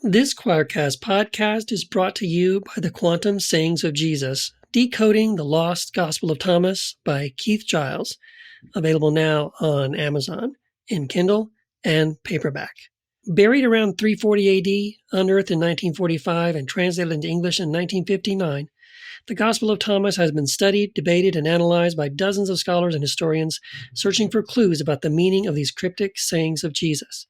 This Choircast podcast is brought to you by the Quantum Sayings of Jesus, Decoding the Lost Gospel of Thomas by Keith Giles, available now on Amazon in Kindle and paperback. Buried around 340 AD, unearthed in 1945, and translated into English in 1959, the Gospel of Thomas has been studied, debated, and analyzed by dozens of scholars and historians searching for clues about the meaning of these cryptic sayings of Jesus.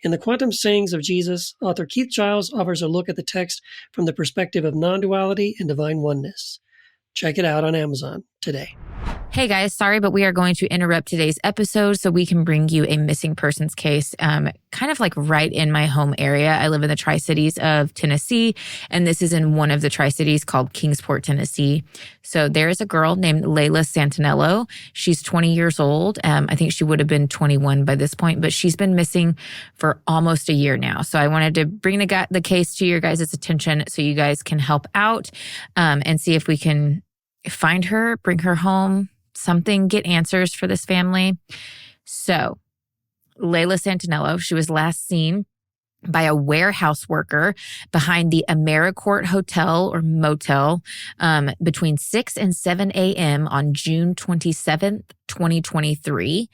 In the Quantum Sayings of Jesus, author Keith Giles offers a look at the text from the perspective of non-duality and divine oneness. Check it out on Amazon today. Hey guys, sorry, but we are going to interrupt today's episode so we can bring you a missing persons case, kind of like right in my home area. I live in the Tri-Cities of Tennessee, and this is in one of the Tri-Cities called Kingsport, Tennessee. So there is a girl named Layla Santanello. She's 20 years old. I think she would have been 21 by this point, but she's been missing for almost a year now. So I wanted to bring the case to your guys' attention so you guys can help out and see if we can find her, bring her home, get answers for this family. So Layla Santanello, she was last seen by a warehouse worker behind the AmeriCorps Hotel or Motel between 6 and 7 a.m. on June 27th, 2023.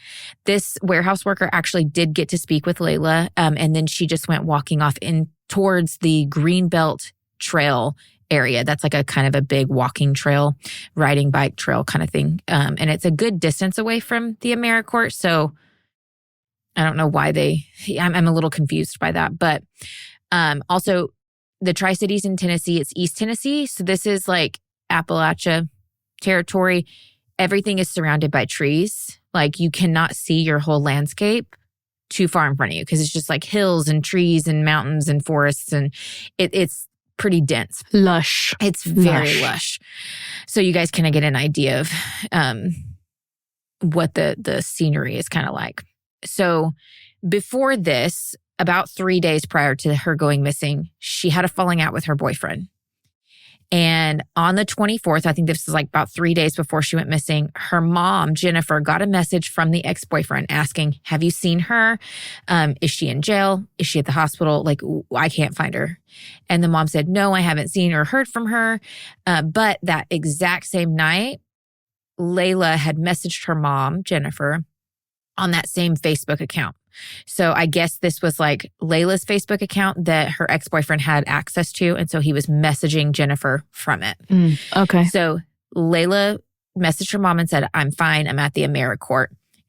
This warehouse worker actually did get to speak with Layla, and then she just went walking off in towards the Greenbelt Trail area. That's like a kind of a big walking trail, riding bike trail kind of thing. And it's a good distance away from the AmeriCorps. So I don't know why I'm a little confused by that. But also the Tri-Cities in Tennessee, it's East Tennessee. So this is like Appalachia territory. Everything is surrounded by trees. Like you cannot see your whole landscape too far in front of you because it's just like hills and trees and mountains and forests. And it's pretty dense. Lush. It's very lush. So you guys kind of get an idea of what the scenery is kind of like. So before this, about 3 days prior to her going missing, she had a falling out with her boyfriend. And on the 24th, I think this was like about 3 days before she went missing, her mom, Jennifer, got a message from the ex-boyfriend asking, have you seen her? Is she in jail? Is she at the hospital? Like, I can't find her. And the mom said, no, I haven't seen or heard from her. But that exact same night, Layla had messaged her mom, Jennifer, on that same Facebook account. So I guess this was like Layla's Facebook account that her ex-boyfriend had access to. And so he was messaging Jennifer from it. Okay. So Layla messaged her mom and said, I'm fine. I'm at the AmeriCorps.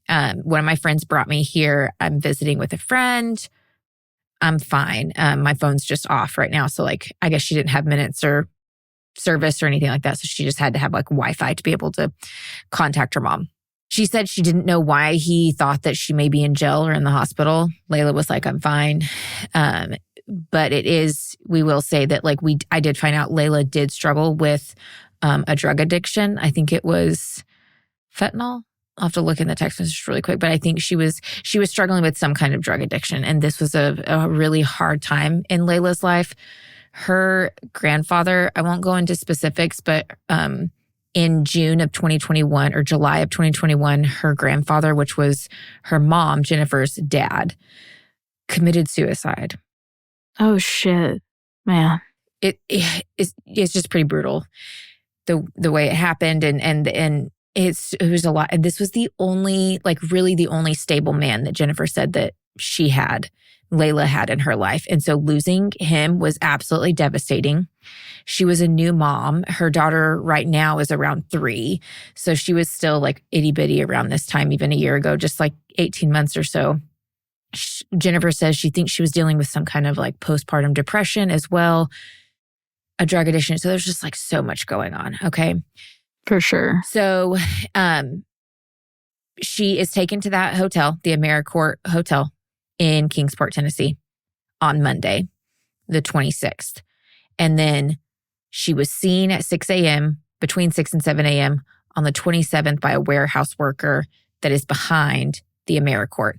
One of my friends brought me here. I'm visiting with a friend. I'm fine. My phone's just off right now. So like, I guess she didn't have minutes or service or anything like that. So she just had to have like Wi-Fi to be able to contact her mom. She said she didn't know why he thought that she may be in jail or in the hospital. Layla was like, I'm fine. But we will say that like I did find out Layla did struggle with a drug addiction. I think it was fentanyl. I'll have to look in the text message really quick, but I think she was struggling with some kind of drug addiction. And this was a really hard time in Layla's life. Her grandfather, I won't go into specifics, but in June of 2021 or July of 2021, her grandfather, which was her mom, Jennifer's dad, committed suicide. Oh shit, man! It's just pretty brutal, the way it happened, and it was a lot. And this was the only stable man that Jennifer said that Layla had in her life. And so losing him was absolutely devastating. She was a new mom. Her daughter right now is around 3. So she was still like itty bitty around this time, even a year ago, just like 18 months or so. Jennifer says she thinks she was dealing with some kind of like postpartum depression as well, a drug addiction. So there's just like so much going on. Okay. For sure. So she is taken to that hotel, the AmeriCorps Hotel in Kingsport, Tennessee on Monday, the 26th. And then she was seen at 6 a.m., between 6 and 7 a.m. on the 27th by a warehouse worker that is behind the AmeriCorps.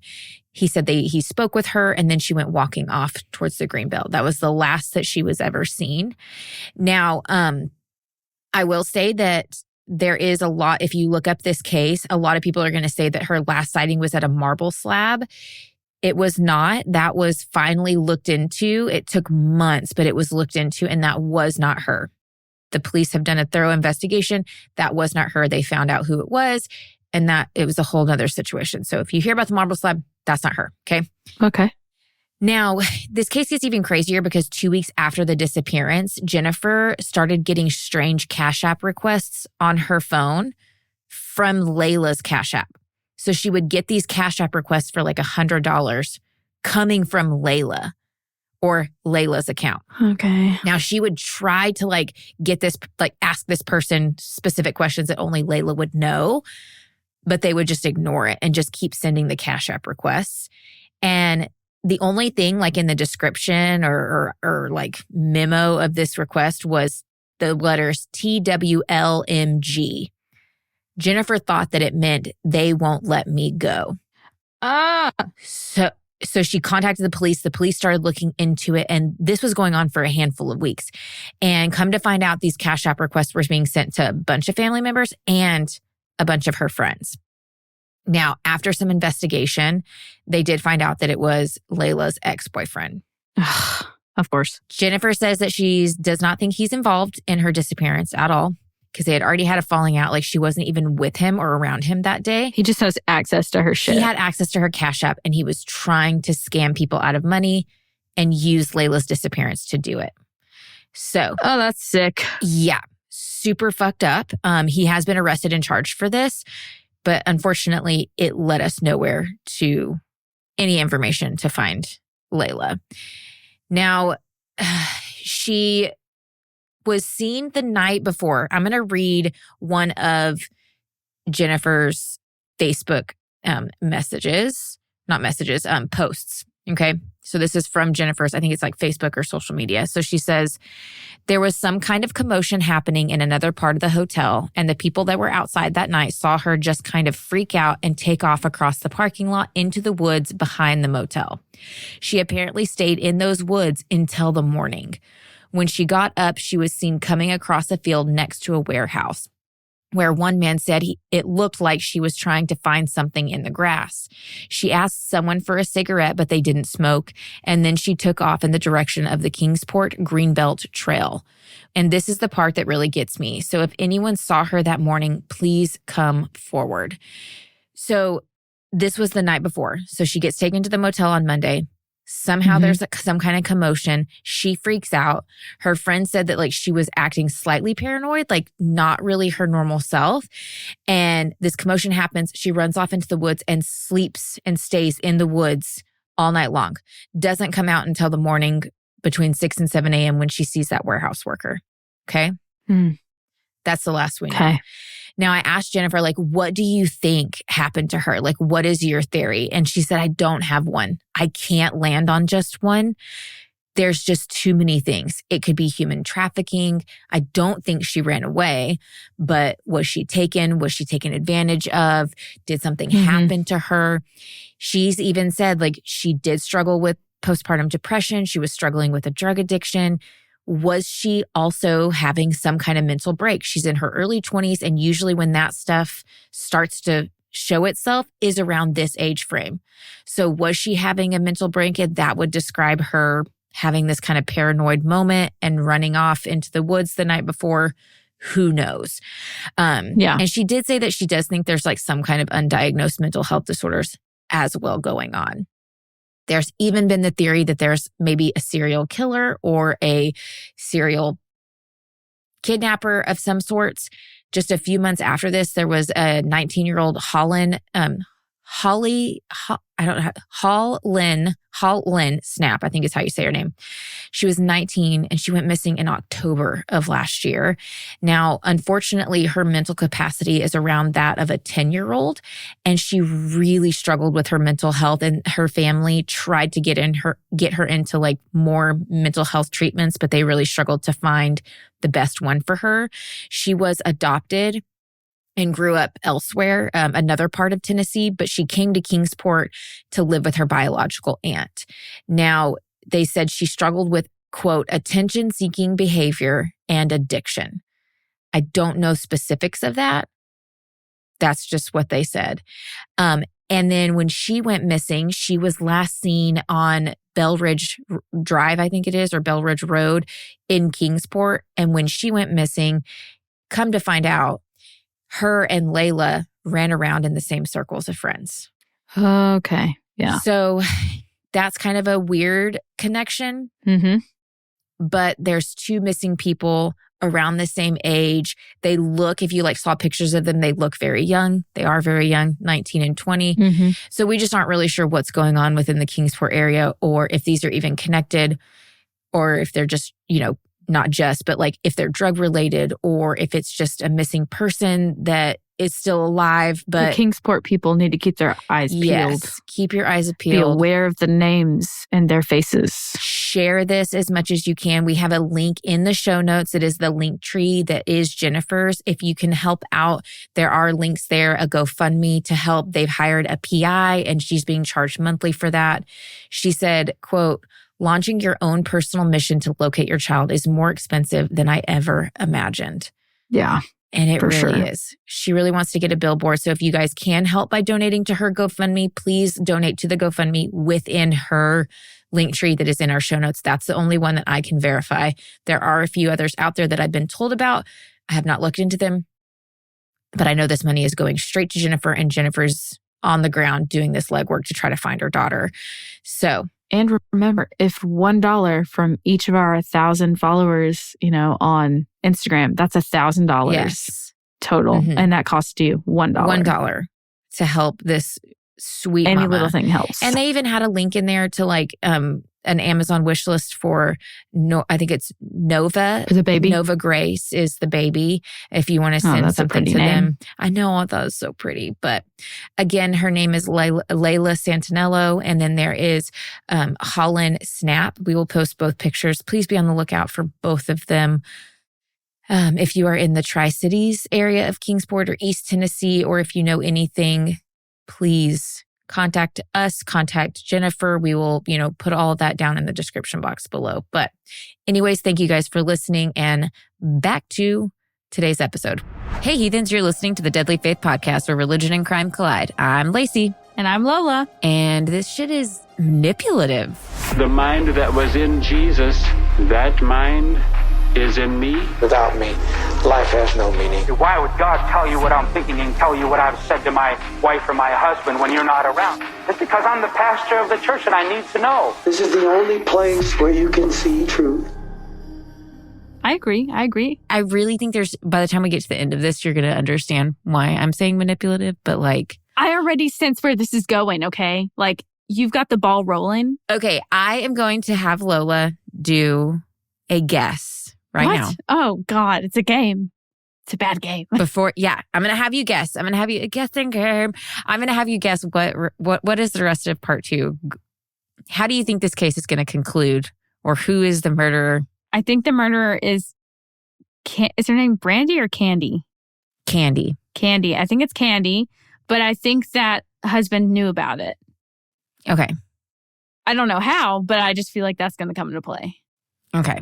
He said he spoke with her and then she went walking off towards the Greenbelt. That was the last that she was ever seen. Now, I will say that there is a lot, if you look up this case, a lot of people are going to say that her last sighting was at a marble slab. It was not. That was finally looked into. It took months, but it was looked into, and that was not her. The police have done a thorough investigation. That was not her. They found out who it was, and that it was a whole nother situation. So if you hear about the marble slab, that's not her. Okay. Okay. Now, this case gets even crazier because 2 weeks after the disappearance, Jennifer started getting strange Cash App requests on her phone from Layla's Cash App. So she would get these Cash App requests for like $100 coming from Layla or Layla's account. Okay. Now she would try to like get this, like ask this person specific questions that only Layla would know, but they would just ignore it and just keep sending the Cash App requests. And the only thing like in the description or like memo of this request was the letters TWLMG. Jennifer thought that it meant they won't let me go. So she contacted the police. The police started looking into it, and this was going on for a handful of weeks. And come to find out, these Cash App requests were being sent to a bunch of family members and a bunch of her friends. Now, after some investigation, they did find out that it was Layla's ex-boyfriend. Of course. Jennifer says that she does not think he's involved in her disappearance at all because they had already had a falling out. Like she wasn't even with him or around him that day. He just has access to her shit. He had access to her Cash App, and he was trying to scam people out of money and use Layla's disappearance to do it. So. Oh, that's sick. Yeah. Super fucked up. He has been arrested and charged for this. But unfortunately, it led us nowhere to any information to find Layla. Now, she was seen the night before. I'm going to read one of Jennifer's Facebook posts. Okay. So this is from Jennifer's, I think it's like Facebook or social media. So she says, there was some kind of commotion happening in another part of the hotel, and the people that were outside that night saw her just kind of freak out and take off across the parking lot into the woods behind the motel. She apparently stayed in those woods until the morning. When she got up, she was seen coming across a field next to a warehouse, where one man said it looked like she was trying to find something in the grass. She asked someone for a cigarette, but they didn't smoke. And then she took off in the direction of the Kingsport Greenbelt Trail. And this is the part that really gets me. So if anyone saw her that morning, please come forward. So this was the night before. So she gets taken to the motel on Monday. Somehow there's some kind of commotion. She freaks out. Her friend said that like she was acting slightly paranoid, like not really her normal self. And this commotion happens. She runs off into the woods and sleeps and stays in the woods all night long. Doesn't come out until the morning between 6 and 7 a.m. when she sees that warehouse worker. Okay. That's the last we know. Okay. Now, I asked Jennifer, like, what do you think happened to her? Like, what is your theory? And she said, I don't have one. I can't land on just one. There's just too many things. It could be human trafficking. I don't think she ran away, but was she taken? Was she taken advantage of? Did something happen to her? She's even said, like, she did struggle with postpartum depression. She was struggling with a drug addiction. Was she also having some kind of mental break? She's in her early 20s, and usually when that stuff starts to show itself is around this age frame. So was she having a mental break? And that would describe her having this kind of paranoid moment and running off into the woods the night before. Who knows? And she did say that she does think there's like some kind of undiagnosed mental health disorders as well going on. There's even been the theory that there's maybe a serial killer or a serial kidnapper of some sorts. Just a few months after this, there was a 19-year-old Hall Lynn Snap, I think is how you say her name. She was 19 and she went missing in October of last year. Now, unfortunately, her mental capacity is around that of a 10-year-old, and she really struggled with her mental health, and her family tried to get her into like more mental health treatments, but they really struggled to find the best one for her. She was adopted and grew up elsewhere, another part of Tennessee, but she came to Kingsport to live with her biological aunt. Now, they said she struggled with, quote, attention-seeking behavior and addiction. I don't know specifics of that. That's just what they said. And then when she went missing, she was last seen on Belridge Drive, I think it is, or Belridge Road in Kingsport. And when she went missing, come to find out, her and Layla ran around in the same circles of friends. Okay. Yeah. So that's kind of a weird connection. Mm-hmm. But there's two missing people around the same age. They look, if you like saw pictures of them, they look very young. They are very young, 19 and 20. Mm-hmm. So we just aren't really sure what's going on within the Kingsport area, or if these are even connected, or if they're just, not just, but like if they're drug related, or if it's just a missing person that is still alive. But the Kingsport people need to keep their eyes peeled. Yes, keep your eyes peeled. Be aware of the names and their faces. Share this as much as you can. We have a link in the show notes. It is the link tree that is Jennifer's. If you can help out, there are links there, a GoFundMe to help. They've hired a PI and she's being charged monthly for that. She said, quote, "Launching your own personal mission to locate your child is more expensive than I ever imagined." Yeah. And it for really sure. is. She really wants to get a billboard. So if you guys can help by donating to her GoFundMe, please donate to the GoFundMe within her link tree that is in our show notes. That's the only one that I can verify. There are a few others out there that I've been told about. I have not looked into them, but I know this money is going straight to Jennifer, and Jennifer's on the ground doing this legwork to try to find her daughter. So, and remember, if $1 from each of our 1,000 followers, on Instagram, that's $1,000 yes, total. Mm-hmm. And that costs you $1. $1 to help this sweet Any mama. little thing helps. And they even had a link in there to like an Amazon wish list for, I think it's Nova. For the baby? Nova Grace is the baby. If you want to send something to them. I know, I thought it was so pretty. But again, her name is Layla Santanello. And then there is Holland Snap. We will post both pictures. Please be on the lookout for both of them. If you are in the Tri-Cities area of Kingsport or East Tennessee, or if you know anything, please contact us, contact Jennifer. We will, put all of that down in the description box below. But anyways, thank you guys for listening, and back to today's episode. Hey, heathens, you're listening to the Deadly Faith Podcast, where religion and crime collide. I'm Laci. And I'm Lola. And this shit is manipulative. The mind that was in Jesus, that mind is in me. Without me, life has no meaning. Why would God tell you what I'm thinking and tell you what I've said to my wife or my husband when you're not around? It's because I'm the pastor of the church and I need to know. This is the only place where you can see truth. I agree. I really think by the time we get to the end of this, you're going to understand why I'm saying manipulative, but like... I already sense where this is going, okay? Like, you've got the ball rolling. Okay, I am going to have Lola do a guess now. Oh, God, it's a game. It's a bad game. I'm going to have you guess. I'm going to have you a guessing game. I'm going to have you guess what is the rest of part 2. How do you think this case is going to conclude, or who is the murderer? I think the murderer is her name Brandy or Candy? Candy. I think it's Candy, but I think that husband knew about it. Okay. I don't know how, but I just feel like that's going to come into play. Okay.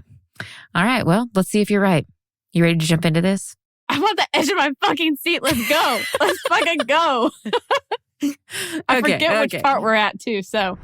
All right. Well, let's see if you're right. You ready to jump into this? I'm on the edge of my fucking seat. Let's go. Let's fucking go. I forget which part we're at too, so.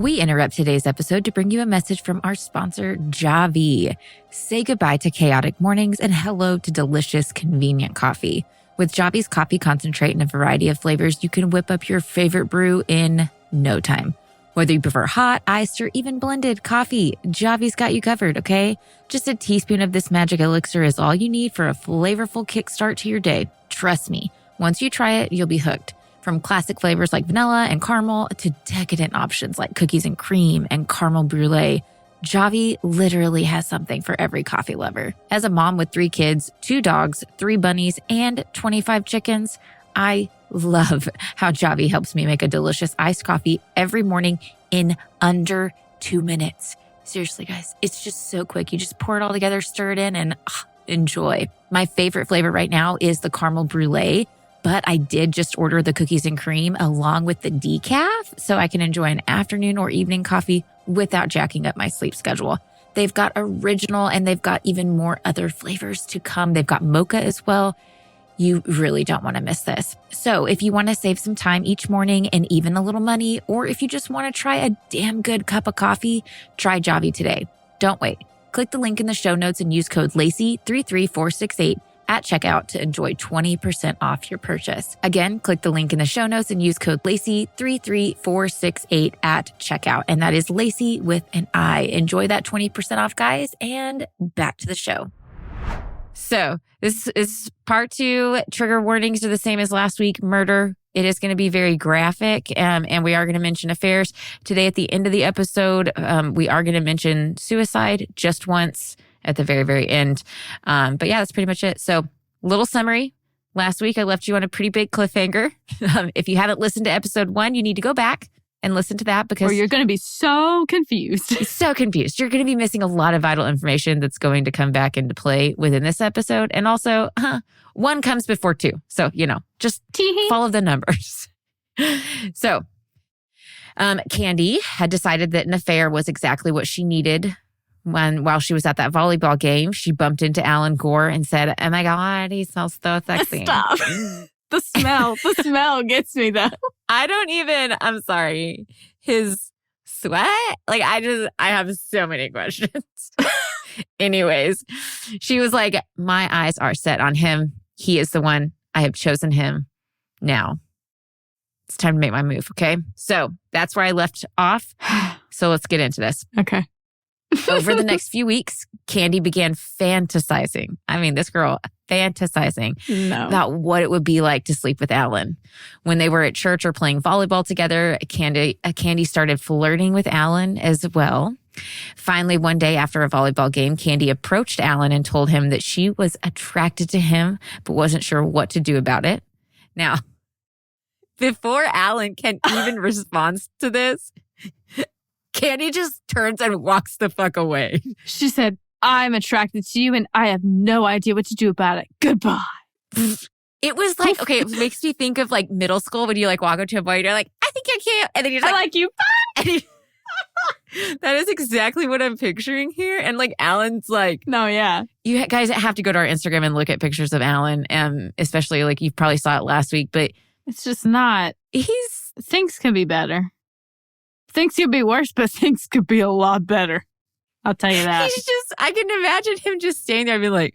We interrupt today's episode to bring you a message from our sponsor, Javy. Say goodbye to chaotic mornings and hello to delicious, convenient coffee. With Javy's coffee concentrate in a variety of flavors, you can whip up your favorite brew in no time. Whether you prefer hot, iced, or even blended coffee, Javy's got you covered, okay? Just a teaspoon of this magic elixir is all you need for a flavorful kickstart to your day. Trust me, once you try it, you'll be hooked. From classic flavors like vanilla and caramel to decadent options like cookies and cream and caramel brulee, Javy literally has something for every coffee lover. As a mom with 3 kids, 2 dogs, 3 bunnies, and 25 chickens, I love how Javy helps me make a delicious iced coffee every morning in under 2 minutes. Seriously, guys, it's just so quick. You just pour it all together, stir it in, and enjoy. My favorite flavor right now is the caramel brulee, but I did just order the cookies and cream along with the decaf so I can enjoy an afternoon or evening coffee without jacking up my sleep schedule. They've got original and they've got even more other flavors to come. They've got mocha as well. You really don't want to miss this. So if you want to save some time each morning and even a little money, or if you just want to try a damn good cup of coffee, try Javy today. Don't wait. Click the link in the show notes and use code Laci33468 at checkout to enjoy 20% off your purchase. Again, click the link in the show notes and use code Laci33468 at checkout. And that is Laci with an I. Enjoy that 20% off, guys, and back to the show. So this is part 2. Trigger warnings are the same as last week. Murder. It is going to be very graphic, and we are going to mention affairs. Today, at the end of the episode, we are going to mention suicide just once at the very, very end. But yeah, that's pretty much it. So little summary. Last week, I left you on a pretty big cliffhanger. If you haven't listened to episode 1, you need to go back and listen to that because... Or you're going to be so confused. So confused. You're going to be missing a lot of vital information that's going to come back into play within this episode. And also, 1 comes before 2. So, just follow the numbers. So, Candy had decided that an affair was exactly what she needed. While she was at that volleyball game, she bumped into Alan Gore and said, "Oh my God, he smells so sexy." Stop. The smell gets me though. I'm sorry. His sweat? I have so many questions. Anyways, she was like, "My eyes are set on him. He is the one. I have chosen him. Now it's time to make my move." Okay. So that's where I left off. So let's get into this. Okay. Over the next few weeks, Candy began fantasizing. I mean, this girl fantasizing about what it would be like to sleep with Alan. When they were at church or playing volleyball together, Candy started flirting with Alan as well. Finally, one day after a volleyball game, Candy approached Alan and told him that she was attracted to him, but wasn't sure what to do about it. Now, before Alan can even respond to this, Candy just turns and walks the fuck away. She said, "I'm attracted to you and I have no idea what to do about it. Goodbye." It was like, okay, it makes me think of like middle school when you like walk up to a boy and you're like, "I think you're cute." And then you're I like you. Bye. That is exactly what I'm picturing here. And like Alan's like, no, yeah. You guys have to go to our Instagram and look at pictures of Alan. Especially like you probably saw it last week, but it's just not. Things can be better. Things could be worse, but things could be a lot better. I'll tell you that. I can imagine him just standing there and being like,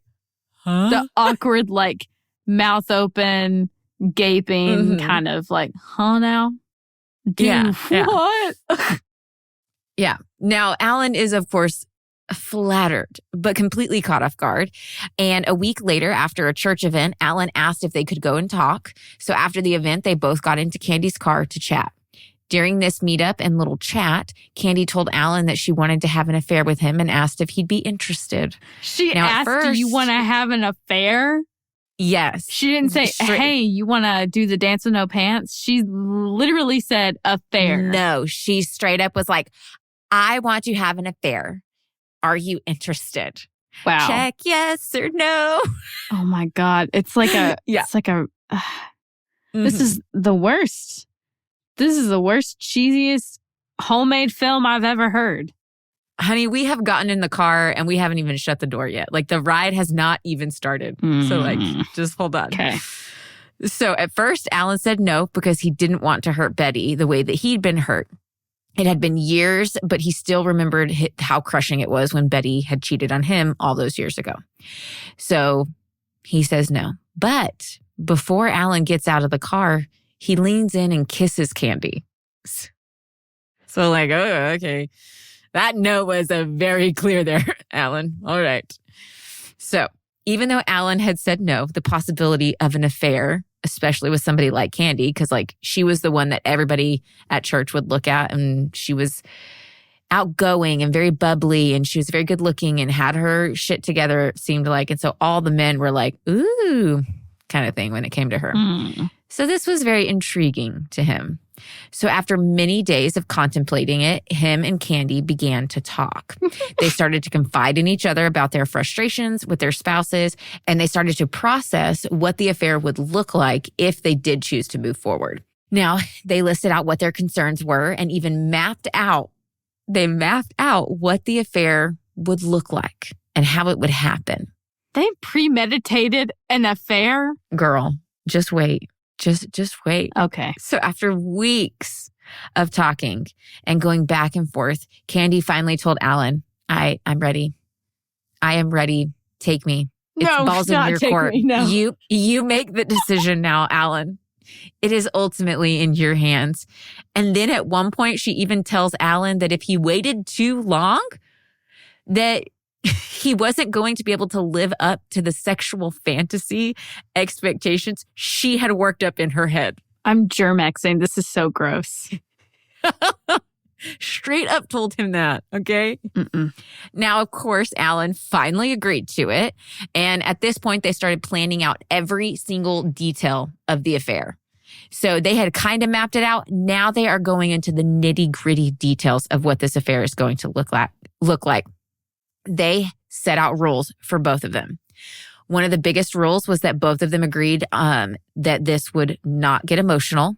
huh? The awkward, like, mouth open, gaping, kind of like, huh now? Dude, what? Yeah. Now, Alan is, of course, flattered, but completely caught off guard. And a week later, after a church event, Alan asked if they could go and talk. So after the event, they both got into Candy's car to chat. During this meetup and little chat, Candy told Alan that she wanted to have an affair with him and asked if he'd be interested. She asked, "Do you want to have an affair?" Yes. She didn't say, "Hey, you want to do the dance with no pants?" She literally said affair. No, she straight up was like, "I want to have an affair. Are you interested?" Wow. Check yes or no. Oh my God. It's like a, this is the worst. This is the worst, cheesiest homemade film I've ever heard. Honey, we have gotten in the car and we haven't even shut the door yet. Like the ride has not even started. So like, just hold on. Okay. So at first, Alan said no because he didn't want to hurt Betty the way that he'd been hurt. It had been years, but he still remembered how crushing it was when Betty had cheated on him all those years ago. So he says no. But before Alan gets out of the car, he leans in and kisses Candy. So like, oh, okay. That no was very clear there, Alan. All right. So even though Alan had said no, the possibility of an affair, especially with somebody like Candy, because like she was the one that everybody at church would look at, and she was outgoing and very bubbly, and she was very good looking and had her shit together, it seemed like. And so all the men were like, ooh, kind of thing when it came to her. So this was very intriguing to him. So after many days of contemplating it, him and Candy began to talk. They started to confide in each other about their frustrations with their spouses, and they started to process what the affair would look like if they did choose to move forward. Now, they listed out what their concerns were and even mapped out what the affair would look like and how it would happen. They premeditated an affair? Girl, just wait. Just wait. Okay. So after weeks of talking and going back and forth, Candy finally told Alan, I'm ready. I am ready. Take me. It's No, balls in not your take court. me, no. You make the decision now, Alan. It is ultimately in your hands. And then at one point, she even tells Alan that if he waited too long, that he wasn't going to be able to live up to the sexual fantasy expectations she had worked up in her head. I'm germexing. This is so gross. Straight up told him that, okay? Mm-mm. Now, of course, Alan finally agreed to it. And at this point, they started planning out every single detail of the affair. So they had kind of mapped it out. Now they are going into the nitty-gritty details of what this affair is going to look like. They set out rules for both of them. One of the biggest rules was that both of them agreed that this would not get emotional,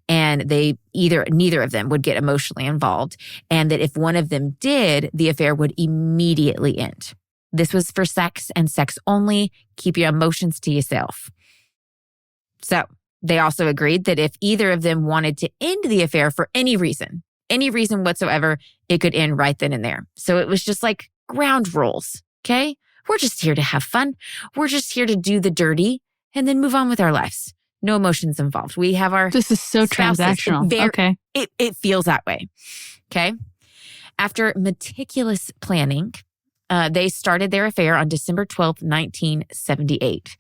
and neither of them would get emotionally involved, and that if one of them did, the affair would immediately end. This was for sex and sex only. Keep your emotions to yourself. So they also agreed that if either of them wanted to end the affair for any reason whatsoever, it could end right then and there. So it was just like ground rules, okay? We're just here to have fun. We're just here to do the dirty and then move on with our lives. No emotions involved. We have our This is so spouses. transactional. Okay. It feels that way, okay? After meticulous planning, they started their affair on December 12th, 1978.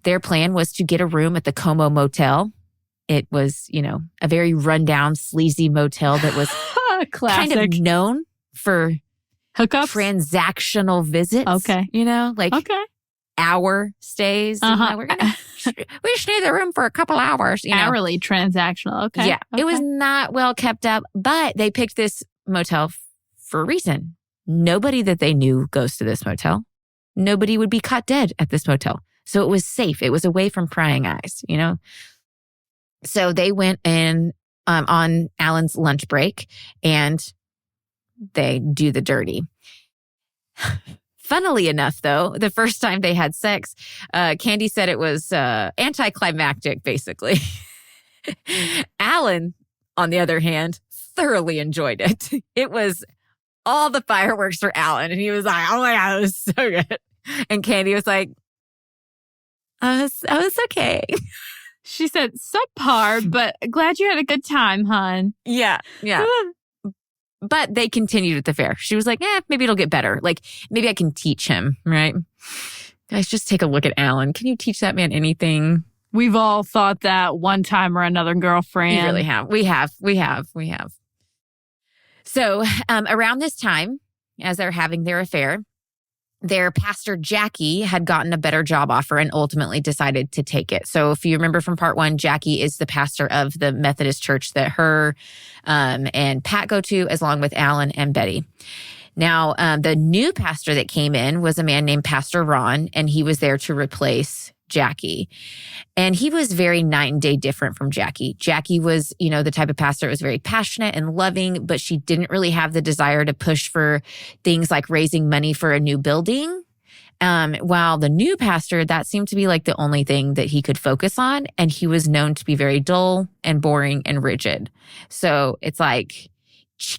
Their plan was to get a room at the Como Motel. It was, a very rundown, sleazy motel that was Classic. kind of known for Hookups? transactional visits. Okay. Okay. Hour stays. Uh-huh. We just need the room for a couple hours. Hourly transactional. Okay. Yeah. Okay. It was not well kept up, but they picked this motel for a reason. Nobody that they knew goes to this motel. Nobody would be caught dead at this motel. So it was safe. It was away from prying eyes, So they went in on Alan's lunch break and they do the dirty. Funnily enough, though, the first time they had sex, Candy said it was anticlimactic, basically. Alan, on the other hand, thoroughly enjoyed it. It was all the fireworks for Alan. And he was like, oh my God, it was so good. And Candy was like, I was okay. She said, subpar, but glad you had a good time, hon. Yeah. But they continued at the fair. She was like, maybe it'll get better. Like, maybe I can teach him, right? Guys, just take a look at Alan. Can you teach that man anything? We've all thought that one time or another, girlfriend. We really have. We have. So around this time, as they're having their affair, their pastor, Jackie, had gotten a better job offer and ultimately decided to take it. So if you remember from part one, Jackie is the pastor of the Methodist church that her and Pat go to, along with Alan and Betty. Now, the new pastor that came in was a man named Pastor Ron, and he was there to replace Jackie. And he was very night and day different from Jackie. Jackie was, the type of pastor that was very passionate and loving, but she didn't really have the desire to push for things like raising money for a new building. While the new pastor, that seemed to be like the only thing that he could focus on. And he was known to be very dull and boring and rigid. So it's like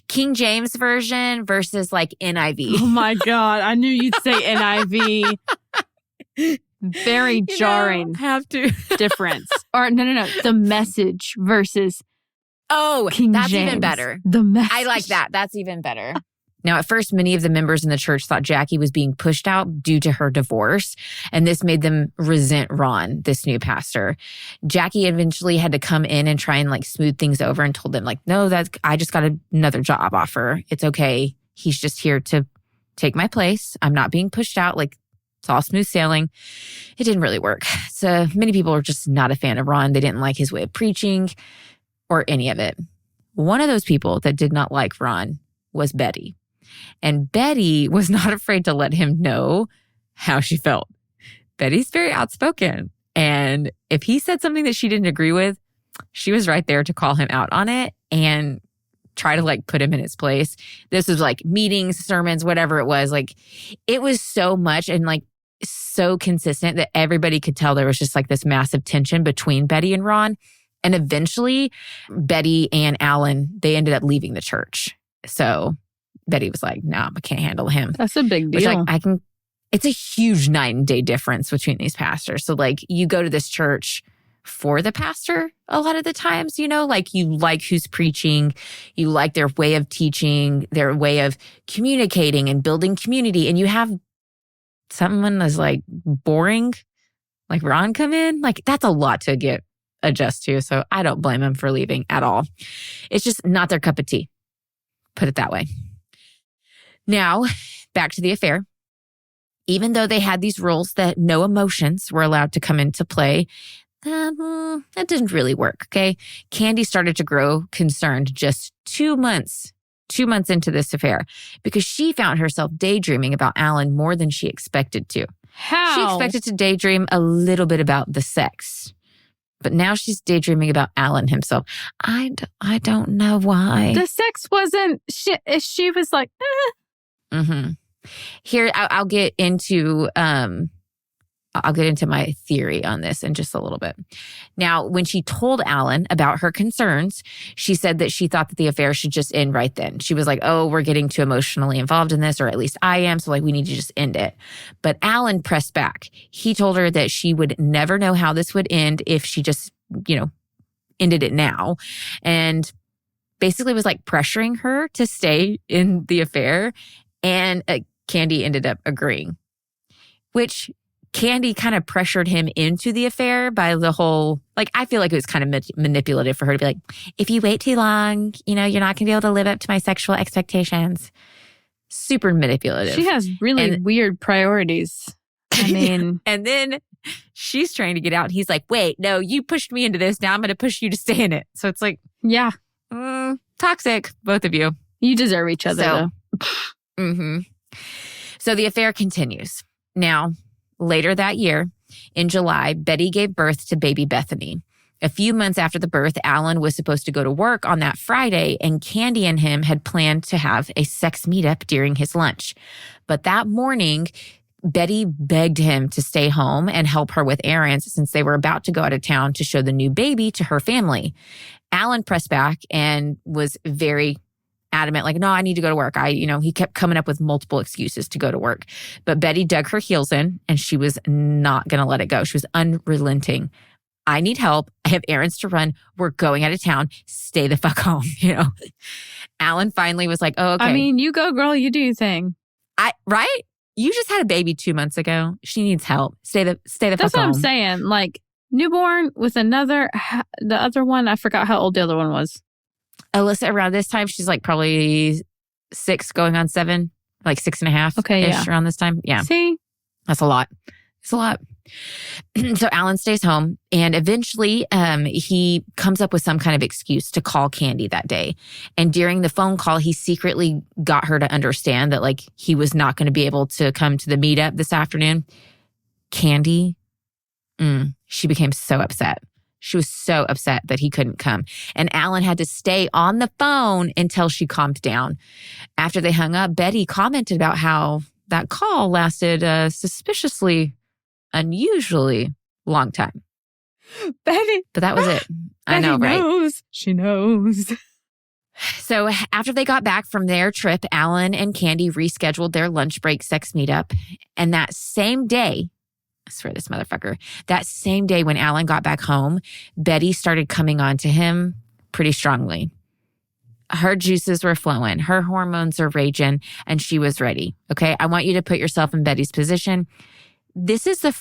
King James Version versus like NIV. Oh my God. I knew you'd say NIV. Very jarring have to difference. Or no. The Message versus King that's James. even better. The Message. I like that. That's even better. Now, at first, many of the members in the church thought Jackie was being pushed out due to her divorce, and this made them resent Ron, this new pastor. Jackie eventually had to come in and try and like smooth things over and told them like, no, I just got another job offer. It's okay. He's just here to take my place. I'm not being pushed out. Like, it's all smooth sailing. It didn't really work. So many people were just not a fan of Ron. They didn't like his way of preaching or any of it. One of those people that did not like Ron was Betty. And Betty was not afraid to let him know how she felt. Betty's very outspoken. And if he said something that she didn't agree with, she was right there to call him out on it and try to like put him in his place. This was like meetings, sermons, whatever it was. Like it was so much. And like so consistent that everybody could tell there was just like this massive tension between Betty and Ron. And eventually, Betty and Alan, they ended up leaving the church. So Betty was like, no, I can't handle him. That's a big deal. Which it's a huge night and day difference between these pastors. So like you go to this church for the pastor a lot of the times, you know, like you like who's preaching, you like their way of teaching, their way of communicating and building community. And you have someone that's like boring, like Ron come in, like that's a lot to adjust to. So I don't blame him for leaving at all. It's just not their cup of tea. Put it that way. Now, back to the affair. Even though they had these rules that no emotions were allowed to come into play, that didn't really work, okay? Candy started to grow concerned just 2 months into this affair because she found herself daydreaming about Alan more than she expected to. How? She expected to daydream a little bit about the sex, but now she's daydreaming about Alan himself. I don't know why. The sex wasn't, she was like, Mm-hmm. Here, I'll get into my theory on this in just a little bit. Now, when she told Alan about her concerns, she said that she thought that the affair should just end right then. She was like, oh, we're getting too emotionally involved in this, or at least I am. So like, we need to just end it. But Alan pressed back. He told her that she would never know how this would end if she just, ended it now. And basically was like pressuring her to stay in the affair. And Candy ended up agreeing, which Candy kind of pressured him into the affair by the whole, like, I feel like it was kind of manipulative for her to be like, if you wait too long, you're not going to be able to live up to my sexual expectations. Super manipulative. she has really weird priorities. I mean, and then she's trying to get out. And he's like, wait, no, you pushed me into this. Now I'm going to push you to stay in it. So it's like, yeah, toxic, both of you. you deserve each other. So, though. So the affair continues. Now, later that year, in July, Betty gave birth to baby Bethany. A few months after the birth, Alan was supposed to go to work on that Friday, and Candy and him had planned to have a sex meetup during his lunch. But that morning, Betty begged him to stay home and help her with errands since they were about to go out of town to show the new baby to her family. Alan pressed back and was very adamant, like, no, I need to go to work. He kept coming up with multiple excuses to go to work. But Betty dug her heels in and she was not going to let it go. She was unrelenting. I need help. I have errands to run. We're going out of town. Stay the fuck home, Alan finally was like, oh, okay. I mean, you go, girl, you do your thing. Right? You just had a baby 2 months ago. She needs help. Stay the fuck home. That's what I'm saying. Like, newborn with the other one, I forgot how old the other one was. Alyssa, around this time, she's like probably 6 going on 7, like 6.5. Okay, yeah. Around this time. Yeah. See? That's a lot. It's a lot. So Alan stays home and eventually he comes up with some kind of excuse to call Candy that day. And during the phone call, he secretly got her to understand that like he was not going to be able to come to the meetup this afternoon. Candy, she became so upset. She was so upset that he couldn't come. And Alan had to stay on the phone until she calmed down. After they hung up, Betty commented about how that call lasted a suspiciously, unusually long time. Betty. But that was it. I know, right? Knows. She knows. So after they got back from their trip, Alan and Candy rescheduled their lunch break sex meetup. And that same day, I swear this motherfucker, that same day when Alan got back home, Betty started coming on to him pretty strongly. Her juices were flowing. Her hormones are raging, and she was ready. Okay, I want you to put yourself in Betty's position. This is the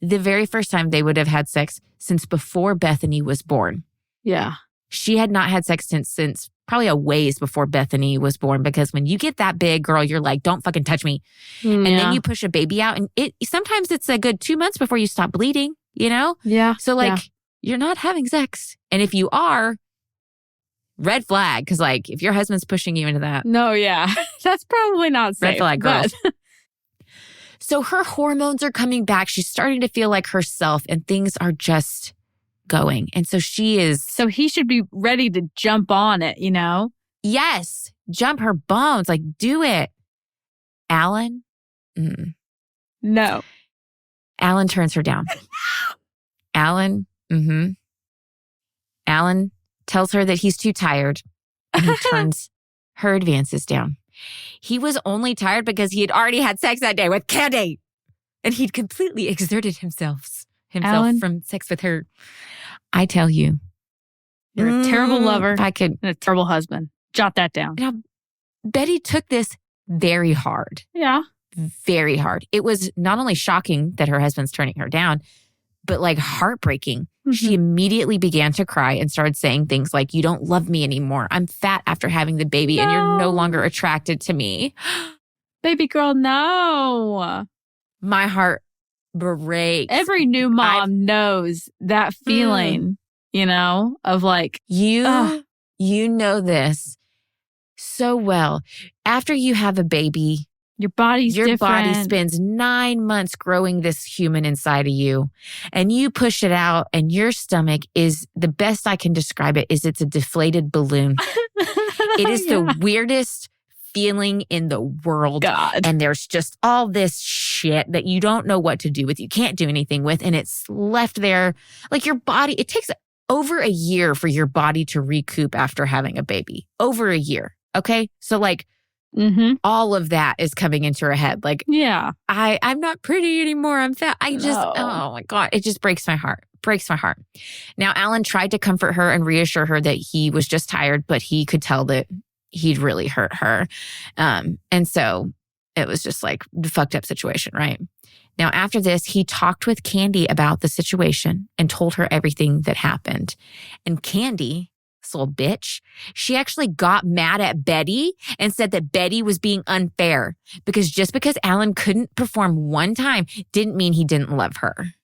very first time they would have had sex since before Bethany was born. Yeah. She had not had sex since probably a ways before Bethany was born, because when you get that big, girl, you're like, don't fucking touch me. Yeah. And then you push a baby out, and sometimes it's a good 2 months before you stop bleeding, Yeah. So you're not having sex. And if you are, red flag, because like if your husband's pushing you into that. No, yeah. That's probably not safe. Red flag, girls. So her hormones are coming back. She's starting to feel like herself, and things are just going. And so she is. So he should be ready to jump on it, Yes. Jump her bones. Like, do it. Alan, No. Alan turns her down. Alan tells her that he's too tired, and he turns her advances down. He was only tired because he had already had sex that day with Grande, and he'd completely exerted himself Alan? from sex with her. I tell you. You're a terrible lover If I could. and a terrible husband. Jot that down. Now, Betty took this very hard. Yeah. Very hard. It was not only shocking that her husband's turning her down, but like heartbreaking. Mm-hmm. She immediately began to cry and started saying things like, you don't love me anymore. I'm fat after having the baby and you're no longer attracted to me. Baby girl, no. My heart breaks. Every new mom knows that feeling, of like, You know this so well. After you have a baby, your body's your body different. spends 9 months growing this human inside of you, and you push it out, and your stomach is, the best I can describe it is, it's a deflated balloon. It is the weirdest feeling in the world. God. And there's just all this shit that you don't know what to do with. You can't do anything with, and it's left there. Like your body, it takes over a year for your body to recoup after having a baby. Over a year. Okay? So like, all of that is coming into her head. Like, yeah, I'm not pretty anymore. I'm fat. Oh my God. It just breaks my heart. Now, Alan tried to comfort her and reassure her that he was just tired, but he could tell that he'd really hurt her. And so it was just like the fucked up situation, right? Now, after this, he talked with Candy about the situation and told her everything that happened. And Candy, this little bitch, she actually got mad at Betty and said that Betty was being unfair because just because Alan couldn't perform one time didn't mean he didn't love her.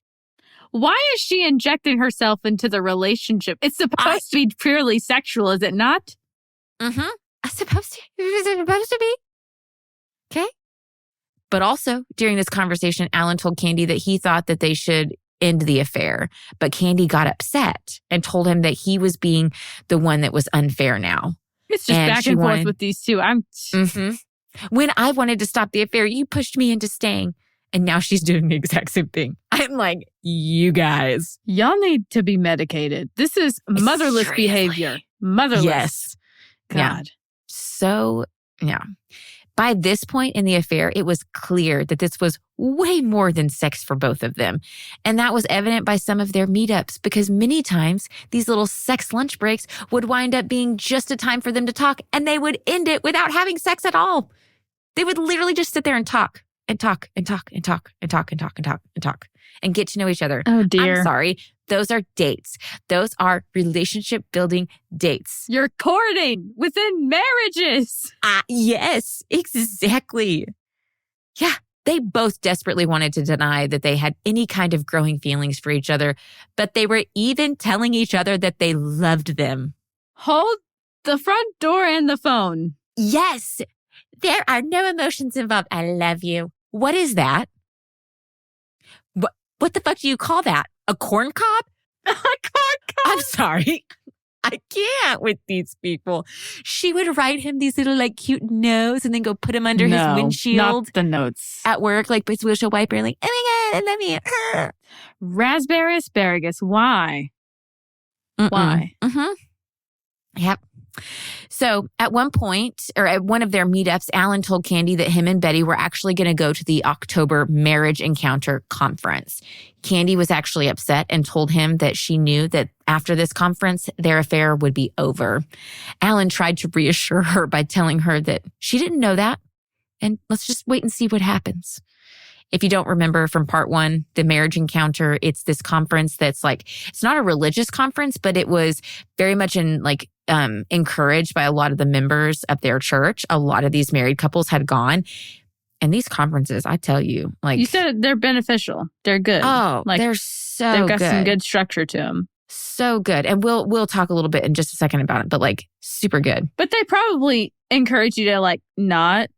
Why is she injecting herself into the relationship? It's supposed to be purely sexual, is it not? It's supposed to be. Okay. But also, during this conversation, Alan told Candy that he thought that they should end the affair. But Candy got upset and told him that he was being the one that was unfair now. It's just back and forth with these two. When I wanted to stop the affair, you pushed me into staying. And now she's doing the exact same thing. I'm like, you guys. Y'all need to be medicated. This is motherless behavior. Motherless. Yes. God. Yeah. So, yeah. By this point in the affair, it was clear that this was way more than sex for both of them. And that was evident by some of their meetups because many times these little sex lunch breaks would wind up being just a time for them to talk, and they would end it without having sex at all. They would literally just sit there and talk and talk and talk and talk and talk and talk and talk and talk and get to know each other. Oh, dear. I'm sorry. Those are dates. Those are relationship building dates. You're courting within marriages. Yes, exactly. Yeah, they both desperately wanted to deny that they had any kind of growing feelings for each other, but they were even telling each other that they loved them. Hold the front door and the phone. Yes, there are no emotions involved. I love you. What is that? What the fuck do you call that? A corn cob? A corn cob? I'm sorry. I can't with these people. She would write him these little like cute notes and then go put him under his windshield. Not the notes. At work, like his windshield wiper, like, oh my God, I love you. Raspberry asparagus. Why? Why? Yep. So at one point, or at one of their meetups, Alan told Candy that him and Betty were actually going to go to the October Marriage Encounter Conference. Candy was actually upset and told him that she knew that after this conference, their affair would be over. Alan tried to reassure her by telling her that she didn't know that, and let's just wait and see what happens. If you don't remember from part one, the Marriage Encounter, it's this conference that's like, it's not a religious conference, but it was very much encouraged by a lot of the members of their church. A lot of these married couples had gone. And these conferences, I tell you, like... You said they're beneficial. They're good. Oh, like, they're so they've got good. some good structure to them. So good. And we'll talk a little bit in just a second about it, but like super good. But they probably encourage you to like not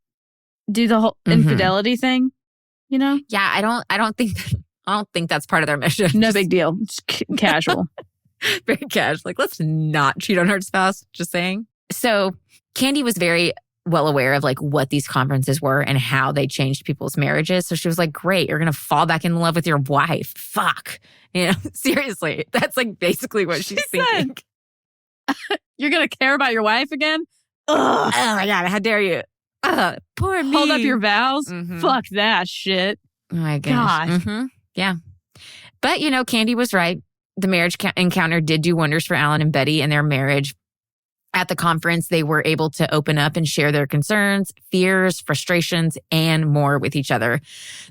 do the whole infidelity thing, you know? Yeah, I don't think that's part of their mission. No big deal. It's casual. Very casual. Like, let's not cheat on her spouse. Just saying. So Candy was very well aware of like what these conferences were and how they changed people's marriages. So she was like, great, you're going to fall back in love with your wife. Fuck. You know, seriously. That's like basically what she's thinking. You're going to care about your wife again? Ugh. Oh my God, how dare you? Poor me. Hold up your vows? Mhm. Fuck that shit. Oh my gosh. God. Yeah. But, you know, Candy was right. The marriage encounter did do wonders for Alan and Betty and their marriage. At the conference, they were able to open up and share their concerns, fears, frustrations, and more with each other.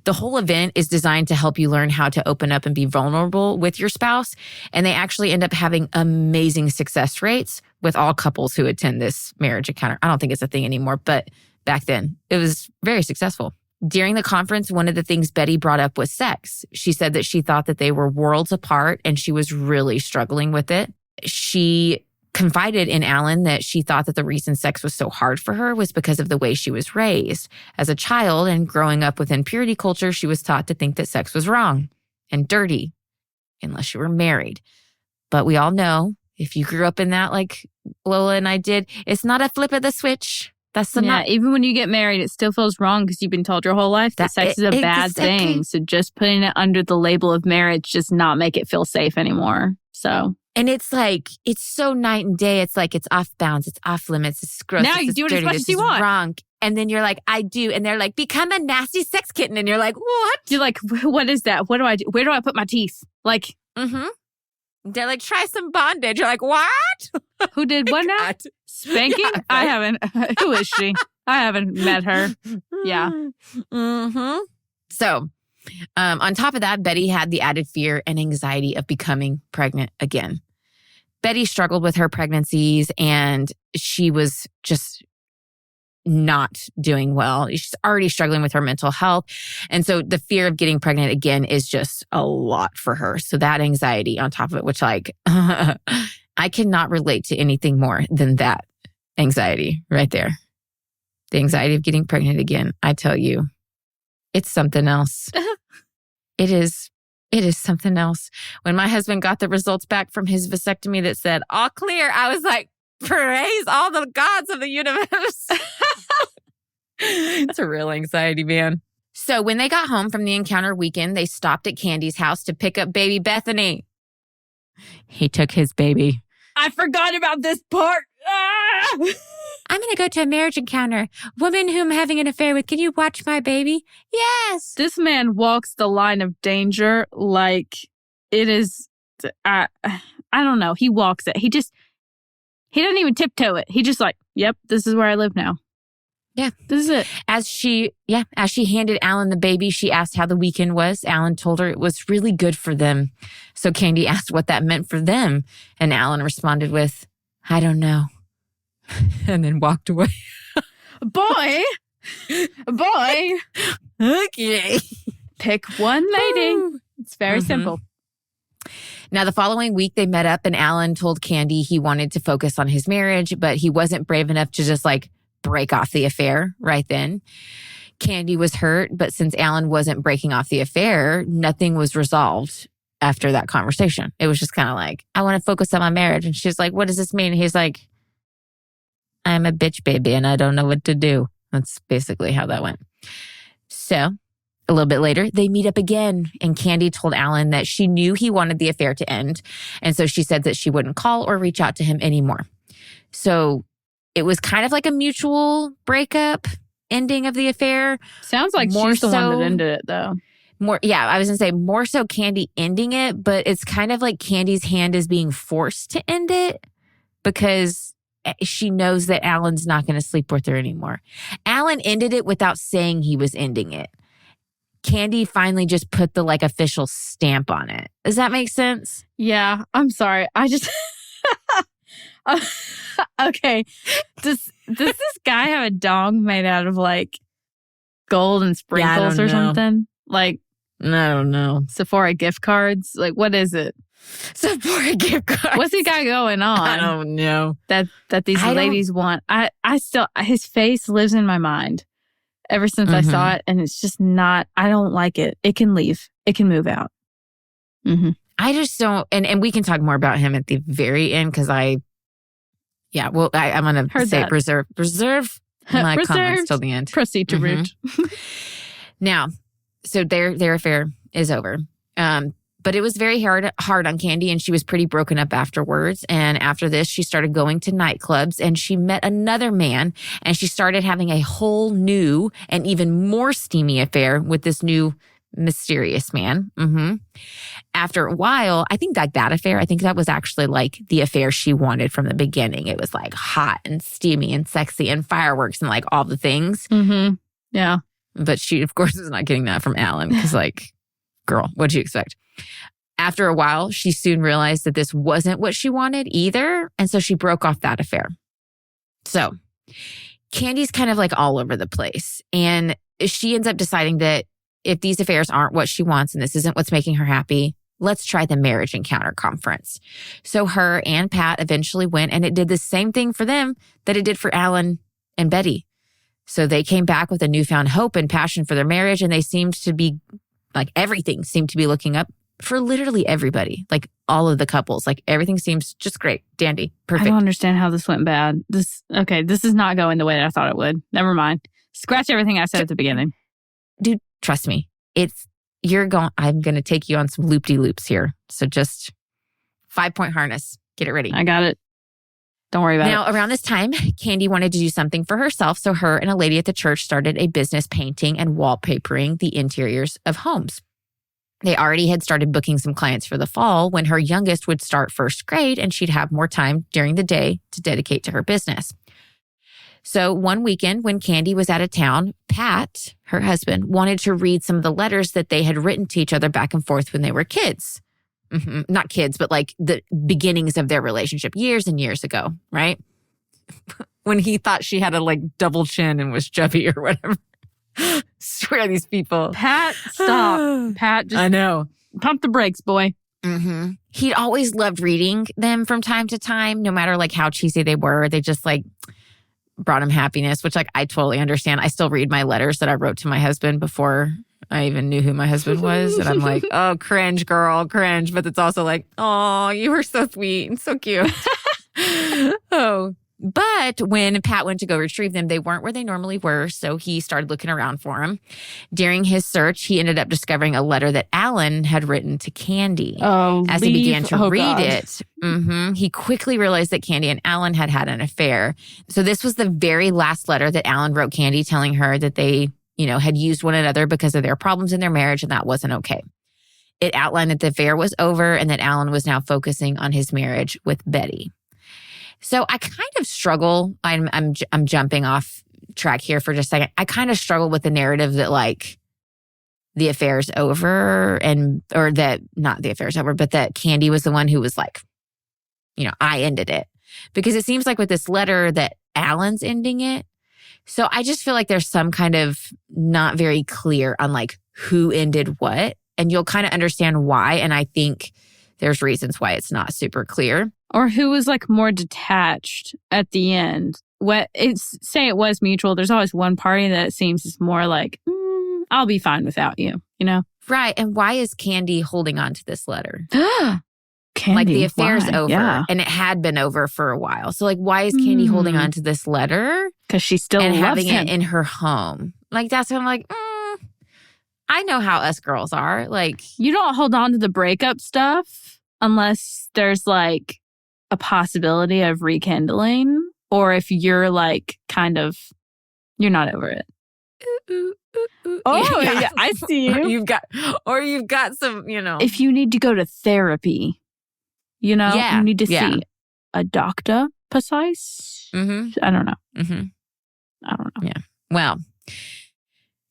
The whole event is designed to help you learn how to open up and be vulnerable with your spouse. And they actually end up having amazing success rates with all couples who attend this marriage encounter. I don't think it's a thing anymore, but back then it was very successful. During the conference, one of the things Betty brought up was sex. She said that she thought that they were worlds apart and she was really struggling with it. She confided in Alan that she thought that the reason sex was so hard for her was because of the way she was raised. As a child and growing up within purity culture, she was taught to think that sex was wrong and dirty, unless you were married. But we all know, if you grew up in that like Lola and I did, it's not a flip of the switch. That's not. Even when you get married, it still feels wrong because you've been told your whole life that sex is a bad thing. So just putting it under the label of marriage does not make it feel safe anymore. So... And it's like, it's so night and day. It's like, it's off bounds. It's off limits. It's gross. Now you do it as much as you want. Wrong. And then you're like, I do. And they're like, become a nasty sex kitten. And you're like, what? You're like, what is that? What do I do? Where do I put my teeth? Like, They're like, try some bondage. You're like, what? Who did what now? Spanking? Yeah, right. I haven't. Who is she? I haven't met her. Yeah. So, on top of that, Betty had the added fear and anxiety of becoming pregnant again. Betty struggled with her pregnancies and she was just not doing well. She's already struggling with her mental health. And so the fear of getting pregnant again is just a lot for her. So that anxiety on top of it, which like, I cannot relate to anything more than that anxiety right there. The anxiety of getting pregnant again. I tell you, it's something else. It is something else. When my husband got the results back from his vasectomy that said, all clear, I was like, praise all the gods of the universe. It's a real anxiety, man. So when they got home from the encounter weekend, they stopped at Candy's house to pick up baby Bethany. He took his baby. I forgot about this part. Ah! I'm going to go to a marriage encounter. Woman whom I'm having an affair with. Can you watch my baby? Yes. This man walks the line of danger like it is, I don't know. He walks it. He doesn't even tiptoe it. He just like, yep, this is where I live now. Yeah. This is it. As she handed Alan the baby, she asked how the weekend was. Alan told her it was really good for them. So Candy asked what that meant for them. And Alan responded with, I don't know. And then walked away. Boy. Okay. Pick one lady. It's very simple. Now, the following week, they met up and Alan told Candy he wanted to focus on his marriage, but he wasn't brave enough to just like break off the affair right then. Candy was hurt, but since Alan wasn't breaking off the affair, nothing was resolved after that conversation. It was just kind of like, I want to focus on my marriage. And she's like, what does this mean? And he's like, I'm a bitch baby and I don't know what to do. That's basically how that went. So a little bit later, they meet up again and Candy told Alan that she knew he wanted the affair to end. And so she said that she wouldn't call or reach out to him anymore. So it was kind of like a mutual breakup ending of the affair. Sounds like she's the one that ended it though. I was going to say more so Candy ending it, but it's kind of like Candy's hand is being forced to end it because she knows that Alan's not going to sleep with her anymore. Alan ended it without saying he was ending it. Candy finally just put the like official stamp on it. Does that make sense? Yeah, I'm sorry. I just okay. Does this guy have a dong made out of like gold and sprinkles or something? Like I don't know. Sephora gift cards? Like what is it? Sephora gift cards. What's he got going on? I don't know. That these ladies want. I still, his face lives in my mind ever since I saw it. And it's just not, I don't like it. It can leave. It can move out. I just don't, and we can talk more about him at the very end because I'm going to say that. reserve. My Reserved. comments till the end. Proceed to root. Now, so their affair is over. But it was very hard on Candy, and she was pretty broken up afterwards. And after this, she started going to nightclubs, and she met another man, and she started having a whole new and even more steamy affair with this new mysterious man. After a while, I think that affair, I think that was actually like the affair she wanted from the beginning. It was like hot and steamy and sexy and fireworks and like all the things. Yeah. But she, of course, was not getting that from Alan because like, girl, what'd you expect? After a while, she soon realized that this wasn't what she wanted either. And so she broke off that affair. So Candy's kind of like all over the place. And she ends up deciding that if these affairs aren't what she wants and this isn't what's making her happy, let's try the marriage encounter conference. So her and Pat eventually went, and it did the same thing for them that it did for Alan and Betty. So they came back with a newfound hope and passion for their marriage, and they seemed to be like everything seemed to be looking up for literally everybody, like all of the couples. Like everything seems just great, dandy, perfect. I don't understand how this went bad. This is not going the way that I thought it would. Never mind. Scratch everything I said at the beginning. Dude, trust me. I'm going to take you on some loop-de-loops here. So just 5-point harness. Get it ready. I got it. Don't worry about it. Now, around this time, Candy wanted to do something for herself. So her and a lady at the church started a business painting and wallpapering the interiors of homes. They already had started booking some clients for the fall when her youngest would start first grade, and she'd have more time during the day to dedicate to her business. So one weekend when Candy was out of town, Pat, her husband, wanted to read some of the letters that they had written to each other back and forth when they were kids. Not kids, but like the beginnings of their relationship years and years ago, right? When he thought she had a like double chin and was chubby or whatever. Swear these people. Pat, stop. Pat, just I know. Pump the brakes, boy. He'd always loved reading them from time to time, no matter like how cheesy they were. They just like brought him happiness, which like I totally understand. I still read my letters that I wrote to my husband before I even knew who my husband was. And I'm like, oh, cringe, girl, cringe. But it's also like, oh, you were so sweet and so cute. But when Pat went to go retrieve them, they weren't where they normally were. So he started looking around for them. During his search, he ended up discovering a letter that Alan had written to Candy. As he began to read it, he quickly realized that Candy and Alan had had an affair. So this was the very last letter that Alan wrote Candy, telling her that they, had used one another because of their problems in their marriage, and that wasn't okay. It outlined that the affair was over and that Alan was now focusing on his marriage with Betty. So I kind of struggle. I'm jumping off track here for just a second. I kind of struggle with the narrative that like the affair's over or that not the affair's over, but that Candy was the one who was like, I ended it. Because it seems like with this letter that Alan's ending it. So I just feel like there's some kind of not very clear on like who ended what. And you'll kind of understand why. And I think there's reasons why it's not super clear. Or who was like more detached at the end. Say it was mutual. There's always one party that it seems is more like, I'll be fine without you, Right. And why is Candy holding on to this letter? Candy, like the affair's why? over and it had been over for a while. So like, why is Candy holding on to this letter? Because she still and loves having him. it in her home. Like that's what I'm like, I know how us girls are. Like you don't hold on to the breakup stuff unless there's like a possibility of rekindling, or if you're like kind of, you're not over it. Oh, yeah, I see you. You've got some, If you need to go to therapy, you need to see a doctor, precise. I don't know. I don't know. Yeah. Well,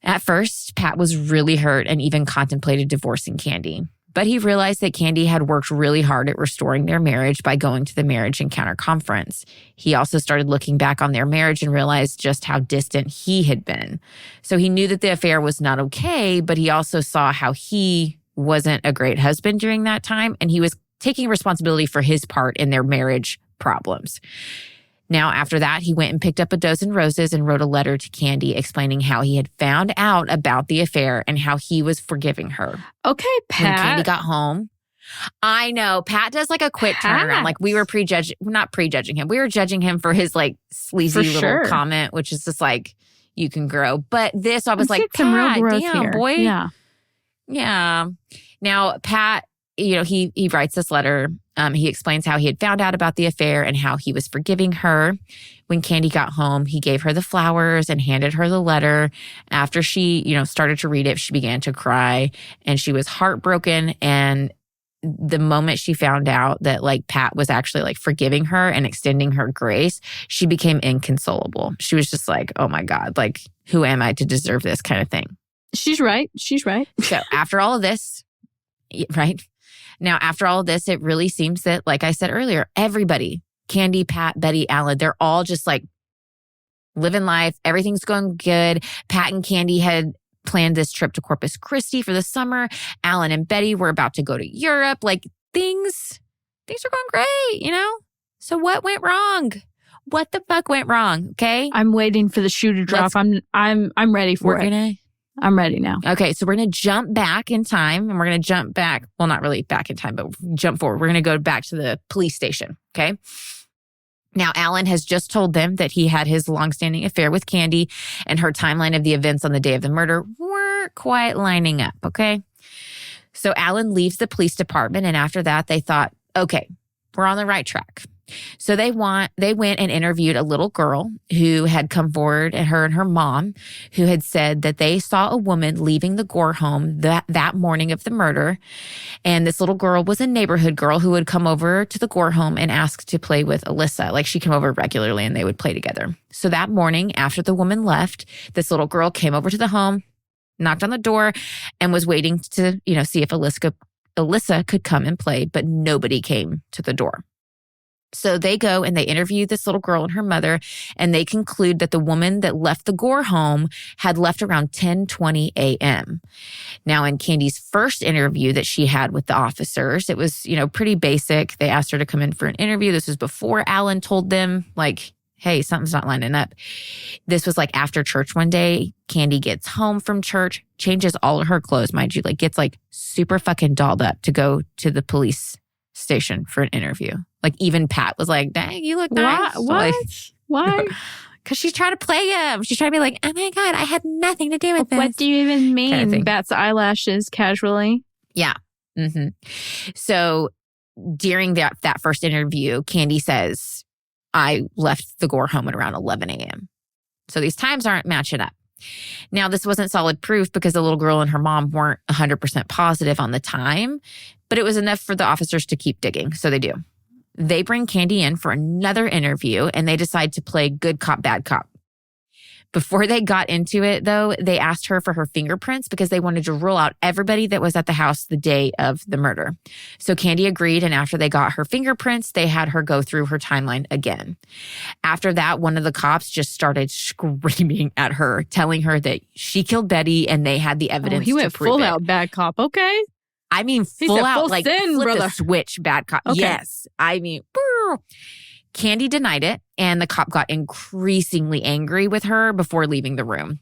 at first, Pat was really hurt and even contemplated divorcing Candy. But he realized that Candy had worked really hard at restoring their marriage by going to the marriage encounter conference. He also started looking back on their marriage and realized just how distant he had been. So he knew that the affair was not okay, but he also saw how he wasn't a great husband during that time, and he was taking responsibility for his part in their marriage problems. Now, after that, he went and picked up a dozen roses and wrote a letter to Candy explaining how he had found out about the affair and how he was forgiving her. Okay, Pat. When Candy got home, I know. Pat does like a quick turnaround. Like we were not prejudging him. We were judging him for his like sleazy little comment, which is just like, you can grow. But this, I was like, some real Pat, growth damn, here. boy. Yeah. Yeah. Now, Pat, he writes this letter. He explains how he had found out about the affair and how he was forgiving her. When Candy got home, he gave her the flowers and handed her the letter. After she, started to read it, she began to cry and she was heartbroken. And the moment she found out that like Pat was actually like forgiving her and extending her grace, she became inconsolable. She was just like, oh my God, like who am I to deserve this kind of thing? She's right. So after all of this, right? Now, after all of this, it really seems that, like I said earlier, everybody, Candy, Pat, Betty, Alan, they're all just like living life. Everything's going good. Pat and Candy had planned this trip to Corpus Christi for the summer. Alan and Betty were about to go to Europe. Like things are going great, So what went wrong? What the fuck went wrong? Okay. I'm waiting for the shoe to drop. I'm ready for it. I'm ready now. Okay, so we're going to jump back in time and we're going to jump back. Well, not really back in time, but jump forward. We're going to go back to the police station. Okay. Now, Alan has just told them that he had his longstanding affair with Candy and her timeline of the events on the day of the murder weren't quite lining up. Okay. So Alan leaves the police department. And after that, they thought, okay, we're on the right track. So they went and interviewed a little girl who had come forward, and her mom, who had said that they saw a woman leaving the Gore home that morning of the murder. And this little girl was a neighborhood girl who would come over to the Gore home and ask to play with Alyssa. Like she came over regularly and they would play together. So that morning after the woman left, this little girl came over to the home, knocked on the door, and was waiting to, see if Alyssa could come and play, but nobody came to the door. So they go and they interview this little girl and her mother, and they conclude that the woman that left the Gore home had left around 10:20 a.m. Now, in Candy's first interview that she had with the officers, it was, pretty basic. They asked her to come in for an interview. This was before Alan told them, like, hey, something's not lining up. This was like after church one day. Candy gets home from church, changes all of her clothes, mind you, like gets like super fucking dolled up to go to the police station for an interview. Like even Pat was like, dang, you look nice. What? Why? Because she's trying to play him. She's trying to be like, oh my God, I had nothing to do with this. What do you even mean? Kind of thing. Bats eyelashes casually. Yeah. Mm-hmm. So during that first interview, Candy says, I left the Gore home at around 11 a.m. So these times aren't matching up. Now, this wasn't solid proof because the little girl and her mom weren't 100% positive on the time, but it was enough for the officers to keep digging. So they do. They bring Candy in for another interview and they decide to play good cop, bad cop. Before they got into it, though, they asked her for her fingerprints because they wanted to rule out everybody that was at the house the day of the murder. So Candy agreed, and after they got her fingerprints, they had her go through her timeline again. After that, one of the cops just started screaming at her, telling her that she killed Betty and they had the evidence he went to prove full it. out bad cop. Okay. I mean, full out, like flip the switch, bad cop. Okay. Yes. I mean, Candy denied it, and the cop got increasingly angry with her before leaving the room.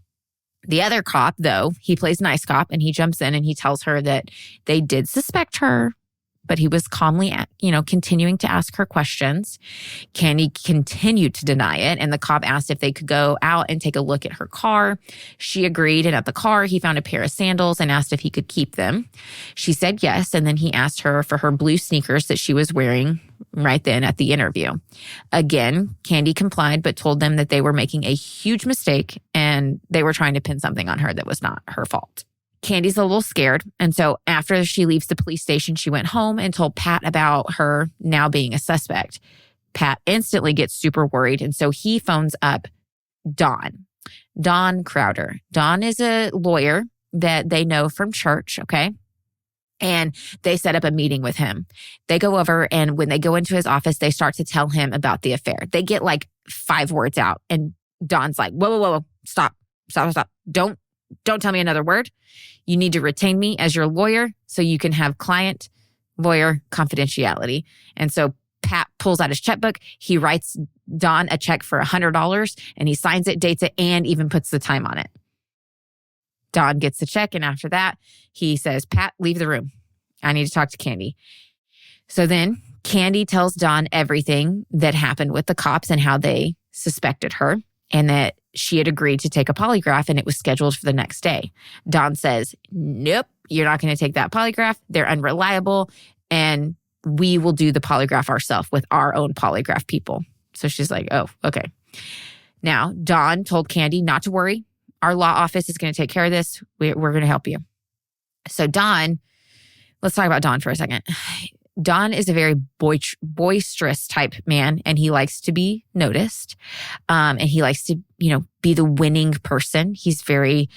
The other cop, though, he plays nice cop, and he jumps in and he tells her that they did suspect her, but he was calmly, continuing to ask her questions. Candy continued to deny it, and the cop asked if they could go out and take a look at her car. She agreed, and at the car, he found a pair of sandals and asked if he could keep them. She said yes, and then he asked her for her blue sneakers that she was wearing right then at the interview. Again, Candy complied, but told them that they were making a huge mistake and they were trying to pin something on her that was not her fault. Candy's a little scared. And so after she leaves the police station, she went home and told Pat about her now being a suspect. Pat instantly gets super worried. And so he phones up Don Crowder. Don is a lawyer that they know from church. Okay. And they set up a meeting with him. They go over, and when they go into his office, they start to tell him about the affair. They get like 5 words out. And Don's like, whoa, stop. Don't tell me another word. You need to retain me as your lawyer so you can have client-lawyer confidentiality. And so Pat pulls out his checkbook. He writes Don a check for $100, and he signs it, dates it, and even puts the time on it. Don gets the check, and after that, he says, Pat, leave the room. I need to talk to Candy. So then Candy tells Don everything that happened with the cops and how they suspected her, and that she had agreed to take a polygraph and it was scheduled for the next day. Don says, nope, you're not going to take that polygraph. They're unreliable, and we will do the polygraph ourselves with our own polygraph people. So she's like, oh, okay. Now, Don told Candy not to worry. Our law office is going to take care of this. We're going to help you. So Don, let's talk about Don for a second. Don is a very boisterous type man, and he likes to be noticed. And he likes to, be the winning person. He's very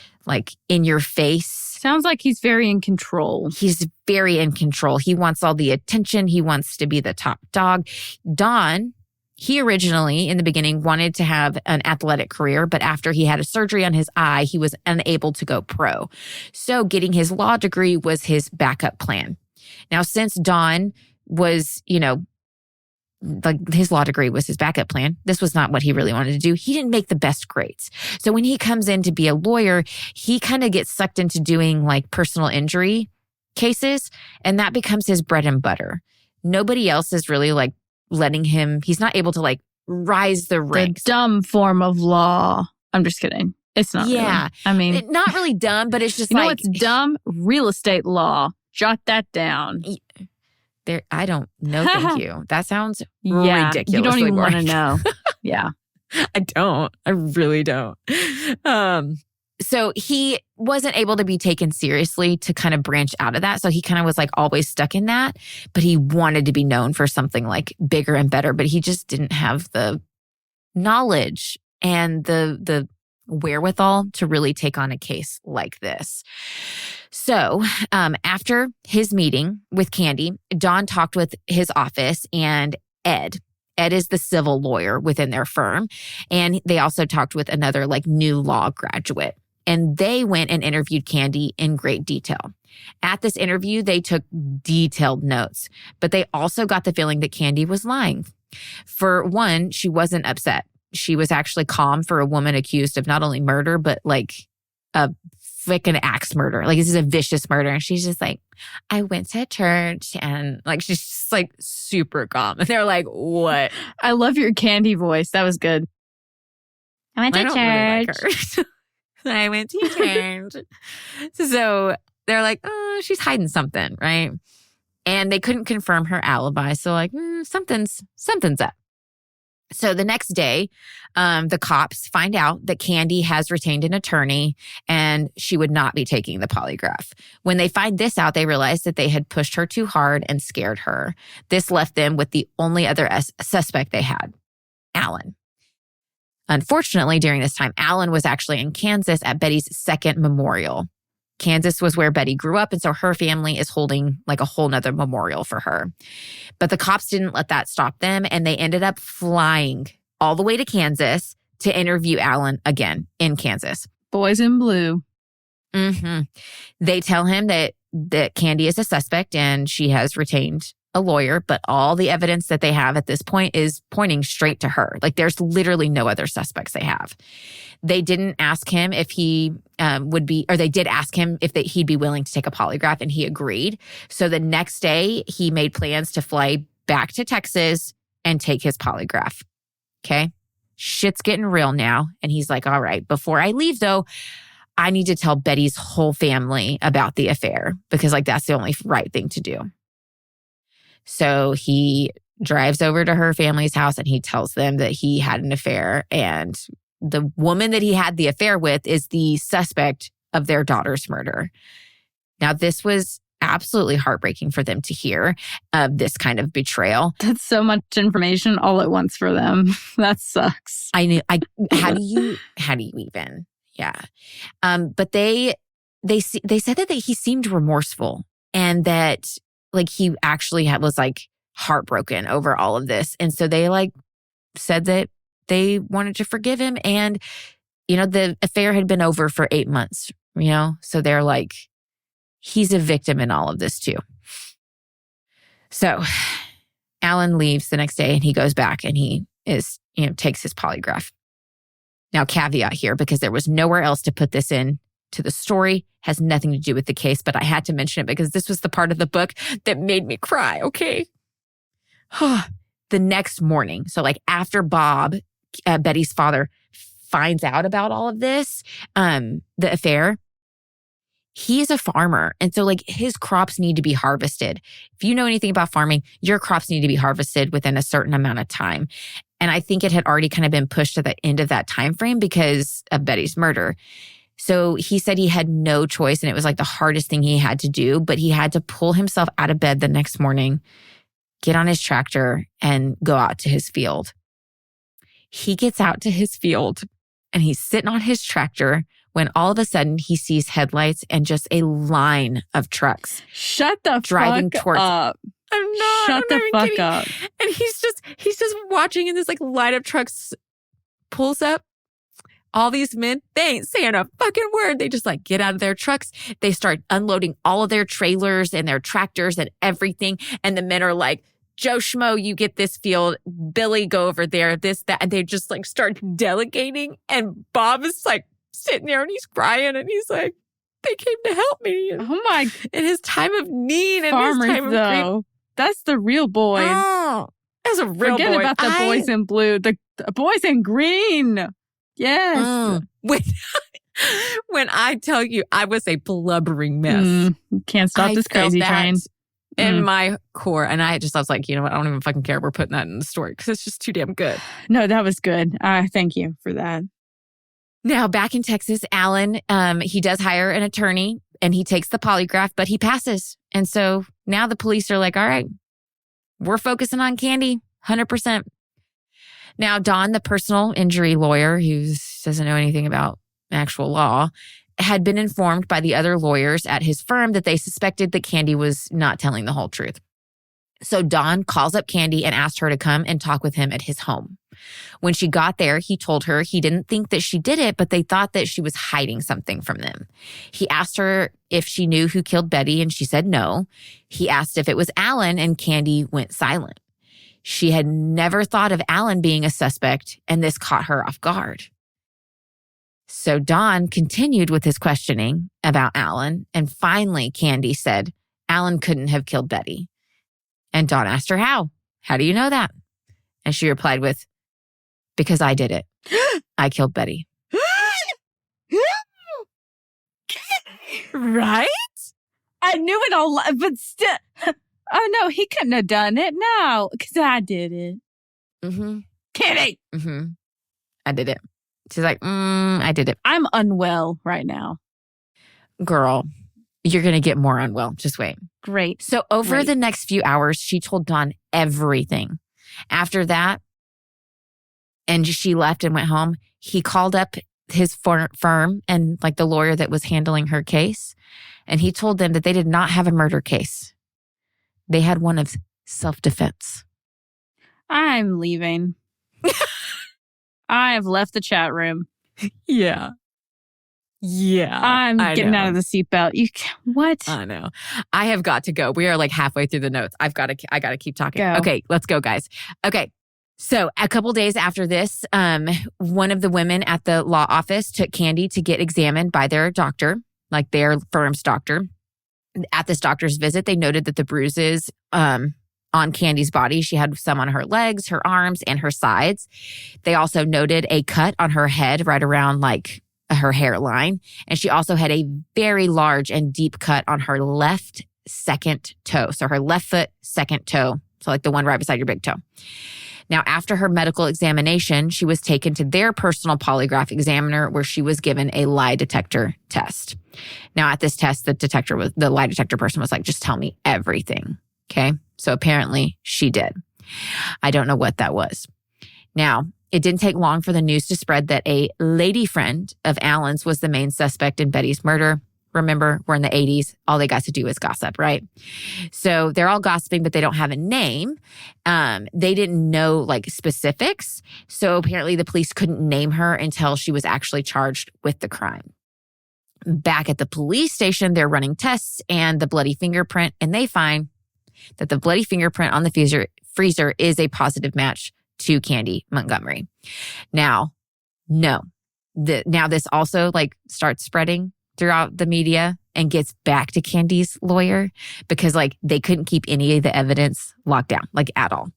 in your face. Sounds like he's very in control. He's very in control. He wants all the attention. He wants to be the top dog. Don, he originally, in the beginning, wanted to have an athletic career, but after he had a surgery on his eye, he was unable to go pro. So getting his law degree was his backup plan. Now, since Don was, his law degree was his backup plan, this was not what he really wanted to do. He didn't make the best grades. So when he comes in to be a lawyer, he kind of gets sucked into doing personal injury cases, and that becomes his bread and butter. Nobody else is really letting him, he's not able to rise the ranks. The dumb form of law. I'm just kidding. It's not really. I mean, not really dumb, but it's just what's dumb? Real estate law. Jot that down. I don't know. Thank you. That sounds ridiculous. You don't even want to know. Yeah. I don't. I really don't. So he wasn't able to be taken seriously to kind of branch out of that. So he kind of was always stuck in that, but he wanted to be known for something bigger and better, but he just didn't have the knowledge and the wherewithal to really take on a case like this. So after his meeting with Candy, Don talked with his office and Ed. Ed is the civil lawyer within their firm. And they also talked with another new law graduate. And they went and interviewed Candy in great detail. At this interview, they took detailed notes, but they also got the feeling that Candy was lying. For one, she wasn't upset. She was actually calm for a woman accused of not only murder, but a freaking axe murder. This is a vicious murder. And she's just I went to church, and she's just super calm. And they're like, what? I love your Candy voice. That was good. I went to church. Really like her. I went to church. So they're like, oh, she's hiding something, right? And they couldn't confirm her alibi. So something's up. So the next day, the cops find out that Candy has retained an attorney and she would not be taking the polygraph. When they find this out, they realize that they had pushed her too hard and scared her. This left them with the only other suspect they had, Alan. Unfortunately, during this time, Alan was actually in Kansas at Betty's second memorial. Kansas was where Betty grew up, and so her family is holding a whole nother memorial for her. But the cops didn't let that stop them, and they ended up flying all the way to Kansas to interview Alan again in Kansas. Boys in blue. Mm-hmm. They tell him that Candy is a suspect and she has retained a lawyer, but all the evidence that they have at this point is pointing straight to her. There's literally no other suspects they have. They didn't ask him if he would be, or they did ask him if he'd be willing to take a polygraph, and he agreed. So the next day, he made plans to fly back to Texas and take his polygraph. Okay? Shit's getting real now. And he's like, all right, before I leave though, I need to tell Betty's whole family about the affair, because that's the only right thing to do. So he drives over to her family's house and he tells them that he had an affair, and the woman that he had the affair with is the suspect of their daughter's murder. Now, this was absolutely heartbreaking for them to hear of this kind of betrayal. That's so much information all at once for them. That sucks. I knew. How do you even? Yeah. But they said that he seemed remorseful, and that he actually was heartbroken over all of this. And so they said that they wanted to forgive him. And, the affair had been over for 8 months, so they're he's a victim in all of this too. So Alan leaves the next day and he goes back and he takes his polygraph. Now, caveat here, because there was nowhere else to put this in to the story, has nothing to do with the case, but I had to mention it because this was the part of the book that made me cry, okay? The next morning, so like after Bob, Betty's father, finds out about all of this, the affair, he is a farmer. And so like his crops need to be harvested. If you know anything about farming, your crops need to be harvested within a certain amount of time. And I think it had already kind of been pushed to the end of that time frame because of Betty's murder. So he said he had no choice and it was like the hardest thing he had to do, but he had to pull himself out of bed the next morning, get on his tractor and go out to his field. He gets out to his field and he's sitting on his tractor when all of a sudden he sees headlights and just a line of trucks. Shut the driving fuck towards up. I'm not. Shut the fuck kidding. up. And he's just watching and this like line of trucks pulls up. All these men, they ain't saying a fucking word. They just like get out of their trucks. They start unloading all of their trailers and their tractors and everything. And the men are like, Joe Schmo, you get this field. Billy, go over there, this, that. And they just like start delegating. And Bob is like sitting there and he's crying and he's like, they came to help me. Oh my. In his time of need and Farmers, his time of grief. though. That's the real boys. Oh, that's a real Forget boy. about the boys in blue. The boys in green. Yes. When I tell you I was a blubbering mess. Can't stop this crazy train. In my core. And I was like, you know what? I don't even fucking care. We're putting that in the story because it's just too damn good. No, that was good. Thank you for that. Now, back in Texas, Alan, he does hire an attorney and he takes the polygraph, but he passes. And so now the police are like, all right, we're focusing on Candy, 100%. Now, Don, the personal injury lawyer who doesn't know anything about actual law, had been informed by the other lawyers at his firm that they suspected that Candy was not telling the whole truth. So Don calls up Candy and asked her to come and talk with him at his home. When she got there, he told her he didn't think that she did it, but they thought that she was hiding something from them. He asked her if she knew who killed Betty, and she said no. He asked if it was Alan, and Candy went silent. She had never thought of Alan being a suspect, and this caught her off guard. So Don continued with his questioning about Alan, and finally Candy said Alan couldn't have killed Betty. And Don asked her how. How do you know that? And she replied with, because I did it. I killed Betty. Right? I knew it all, but still. Oh, no, he couldn't have done it. No, because I did it. Mm-hmm. Kitty. Mm-hmm. I did it. She's like, I did it. I'm unwell right now. Girl, you're going to get more unwell. Just wait. Great. So over the next few hours, she told Don everything. After that, and she left and went home, he called up his firm and like the lawyer that was handling her case. And he told them that they did not have a murder case. They had one of self-defense. I'm leaving. I have left the chat room. Yeah. Yeah. I'm getting out of the seatbelt. What? I know. I have got to go. We are like halfway through the notes. I got to keep talking. Go. Okay, let's go, guys. Okay. So a couple days after this, one of the women at the law office took Candy to get examined by their doctor, like their firm's doctor. At this doctor's visit, they noted that the bruises on Candy's body, she had some on her legs, her arms, and her sides. They also noted a cut on her head right around like her hairline. And she also had a very large and deep cut on her left second toe. So her left foot, second toe. So like the one right beside your big toe. Now, after her medical examination, she was taken to their personal polygraph examiner where she was given a lie detector test. Now, at this test, the lie detector person was like, just tell me everything. Okay. So apparently she did. I don't know what that was. Now, it didn't take long for the news to spread that a lady friend of Alan's was the main suspect in Betty's murder. Remember, we're in the 80s. All they got to do is gossip, right? So they're all gossiping, but they don't have a name. They didn't know like specifics. So apparently the police couldn't name her until she was actually charged with the crime. Back at the police station, they're running tests and the bloody fingerprint, and they find that the bloody fingerprint on the freezer is a positive match to Candy Montgomery. Now, this also like starts spreading throughout the media and gets back to Candy's lawyer because like they couldn't keep any of the evidence locked down, like at all.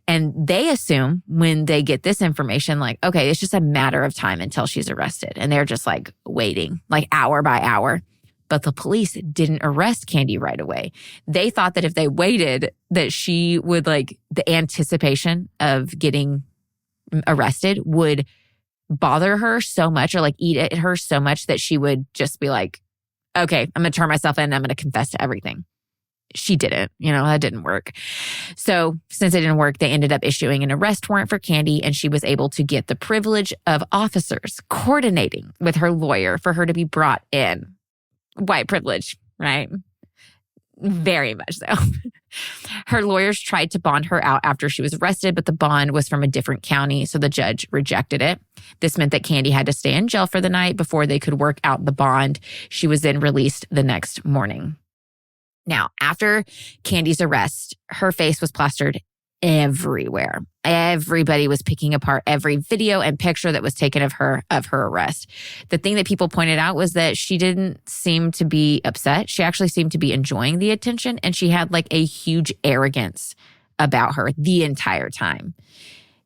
And they assume when they get this information, like, okay, it's just a matter of time until she's arrested. And they're just like waiting, like hour by hour. But the police didn't arrest Candy right away. They thought that if they waited, that she would like the anticipation of getting arrested would bother her so much or like eat at her so much that she would just be like, okay, I'm going to turn myself in and I'm going to confess to everything. She didn't, that didn't work. So since it didn't work, they ended up issuing an arrest warrant for Candy, and she was able to get the privilege of officers coordinating with her lawyer for her to be brought in. White privilege, right? Very much so. Her lawyers tried to bond her out after she was arrested, but the bond was from a different county, so the judge rejected it. This meant that Candy had to stay in jail for the night before they could work out the bond. She was then released the next morning. Now, after Candy's arrest, her face was plastered everywhere. Everybody was picking apart every video and picture that was taken of her arrest. The thing that people pointed out was that she didn't seem to be upset. She actually seemed to be enjoying the attention, and she had like a huge arrogance about her the entire time.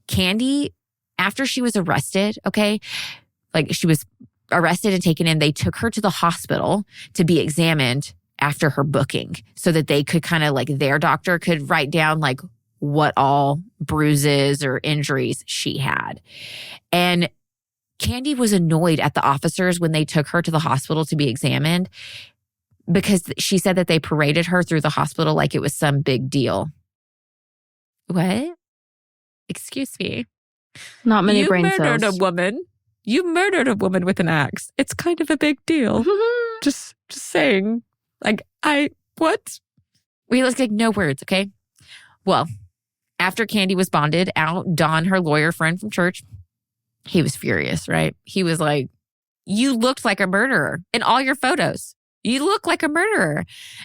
Candy, after she was arrested, okay, like she was arrested and taken in, they took her to the hospital to be examined after her booking so that they could kind of like their doctor could write down like what all bruises or injuries she had. And Candy was annoyed at the officers when they took her to the hospital to be examined because she said that they paraded her through the hospital like it was some big deal. What? Excuse me. Not many brain cells. You murdered a woman with an axe. It's kind of a big deal. Just saying. Like, what? We look like no words, okay? Well, after Candy was bonded out, Don, her lawyer friend from church, he was furious, right? He was like, you looked like a murderer in all your photos. You look like a murderer.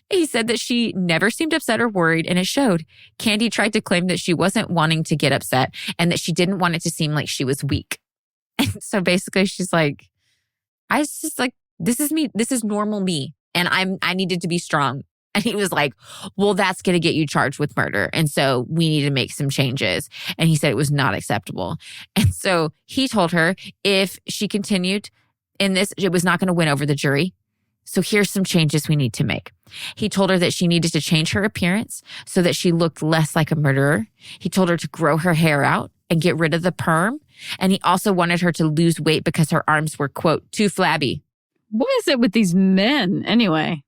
He said that she never seemed upset or worried, and it showed. Candy tried to claim that she wasn't wanting to get upset and that she didn't want it to seem like she was weak. And so basically she's like, I was just like, this is me. This is normal me. And I needed to be strong. And he was like, well, that's going to get you charged with murder. And so we need to make some changes. And he said it was not acceptable. And so he told her if she continued in this, it was not going to win over the jury. So here's some changes we need to make. He told her that she needed to change her appearance so that she looked less like a murderer. He told her to grow her hair out and get rid of the perm. And he also wanted her to lose weight because her arms were, quote, too flabby. What is it with these men anyway?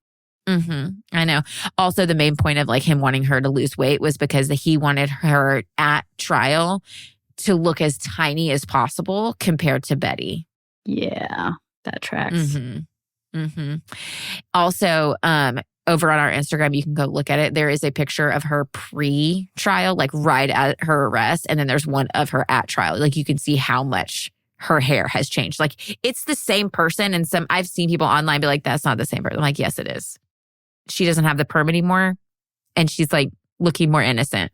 I know. Also, the main point of like him wanting her to lose weight was because he wanted her at trial to look as tiny as possible compared to Betty. Yeah, that tracks. Also, over on our Instagram, you can go look at it. There is a picture of her pre-trial, like right at her arrest. And then there's one of her at trial. Like you can see how much her hair has changed. Like it's the same person. And I've seen people online be like, that's not the same person. I'm like, yes, it is. She doesn't have the perm anymore. And she's like looking more innocent.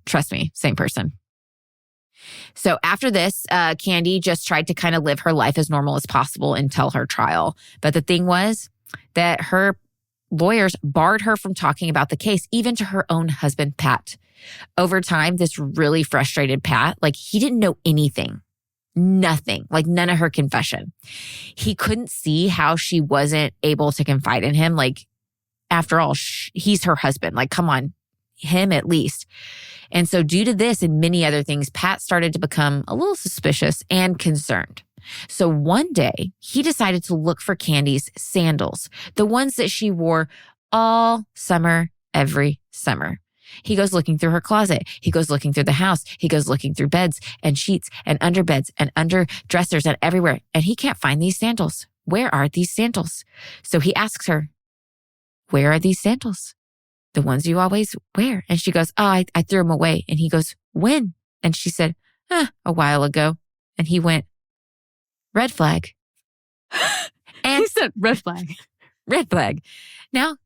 Trust me, same person. So after this, Candy just tried to kind of live her life as normal as possible until her trial. But the thing was that her lawyers barred her from talking about the case, even to her own husband, Pat. Over time, this really frustrated Pat. Like he didn't know anything. Nothing, like none of her confession. He couldn't see how she wasn't able to confide in him. Like, after all, he's her husband. Like, come on, him at least. And so due to this and many other things, Pat started to become a little suspicious and concerned. So one day, he decided to look for Candy's sandals, the ones that she wore all summer, every summer. He goes looking through her closet. He goes looking through the house. He goes looking through beds and sheets and under beds and under dressers and everywhere. And he can't find these sandals. Where are these sandals? So he asks her, where are these sandals? The ones you always wear. And she goes, oh, I threw them away. And he goes, when? And she said, a while ago. And he went, red flag. And he said, red flag. Red flag. Now,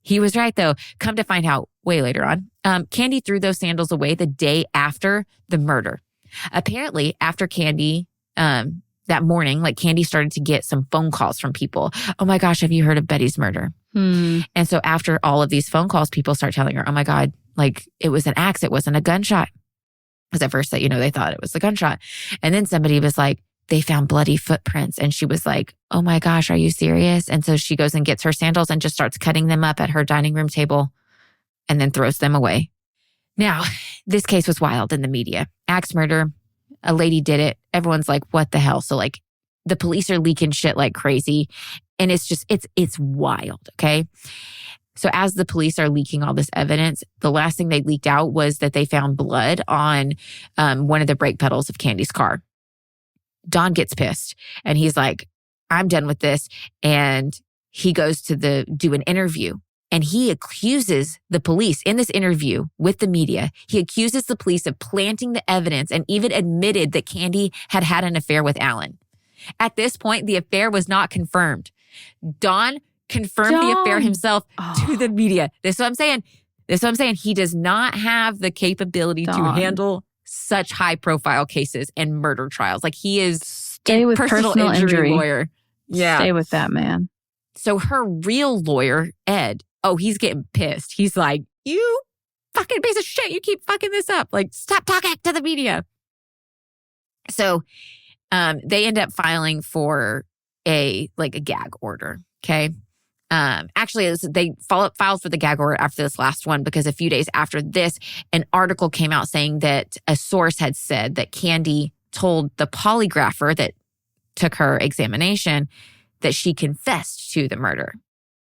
he was right, though. Come to find out way later on, Candy threw those sandals away the day after the murder. Apparently, after Candy that morning, like Candy started to get some phone calls from people. Oh my gosh, have you heard of Betty's murder? And so after all of these phone calls, people start telling her, oh my God, like it was an axe. It wasn't a gunshot. Because at first, they thought it was a gunshot. And then somebody was like, they found bloody footprints. And she was like, oh my gosh, are you serious? And so she goes and gets her sandals and just starts cutting them up at her dining room table and then throws them away. Now, this case was wild in the media. Axe murder, a lady did it. Everyone's like, what the hell? So like the police are leaking shit like crazy. And it's just, it's wild, okay? So as the police are leaking all this evidence, the last thing they leaked out was that they found blood on one of the brake pedals of Candy's car. Don gets pissed and he's like, I'm done with this. And he goes to do an interview. And he accuses the police in this interview with the media. He accuses the police of planting the evidence and even admitted that Candy had had an affair with Alan. At this point, the affair was not confirmed. Don confirmed the affair himself to the media. This is what I'm saying. He does not have the capability to handle such high profile cases and murder trials. Like he is a personal injury lawyer. Yeah. Stay with that man. So her real lawyer, Ed, he's getting pissed. He's like, you fucking piece of shit. You keep fucking this up. Like, stop talking to the media. So they end up filing for a gag order. Okay. Actually, they filed for the gag order after this last one because a few days after this, an article came out saying that a source had said that Candy told the polygrapher that took her examination that she confessed to the murder.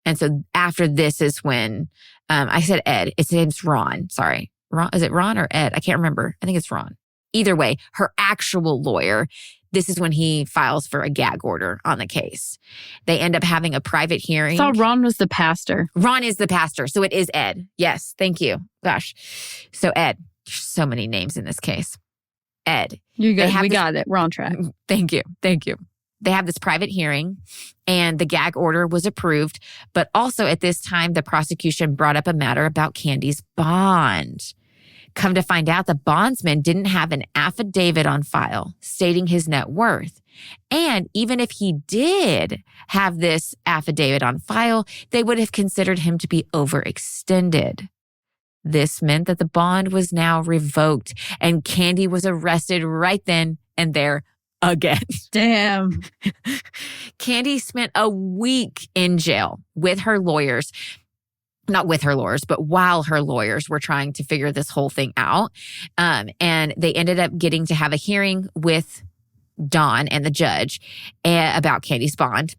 And so after this is when I said Ed. His name's Ron. Sorry. Ron, is it Ron or Ed? I can't remember. I think it's Ron. Either way, her actual lawyer, this is when he files for a gag order on the case. They end up having a private hearing. I thought Ron was the pastor. Ron is the pastor. So it is Ed. Yes. Thank you. Gosh. So Ed. So many names in this case. Ed. You good. We got it. We're on track. Thank you. They have this private hearing and the gag order was approved. But also at this time, the prosecution brought up a matter about Candy's bond. Come to find out, the bondsman didn't have an affidavit on file stating his net worth. And even if he did have this affidavit on file, they would have considered him to be overextended. This meant that the bond was now revoked and Candy was arrested right then and there again. Damn. Candy spent a week in jail with her lawyers. Not with her lawyers, but while her lawyers were trying to figure this whole thing out. And they ended up getting to have a hearing with Don and the judge about Candy's bond.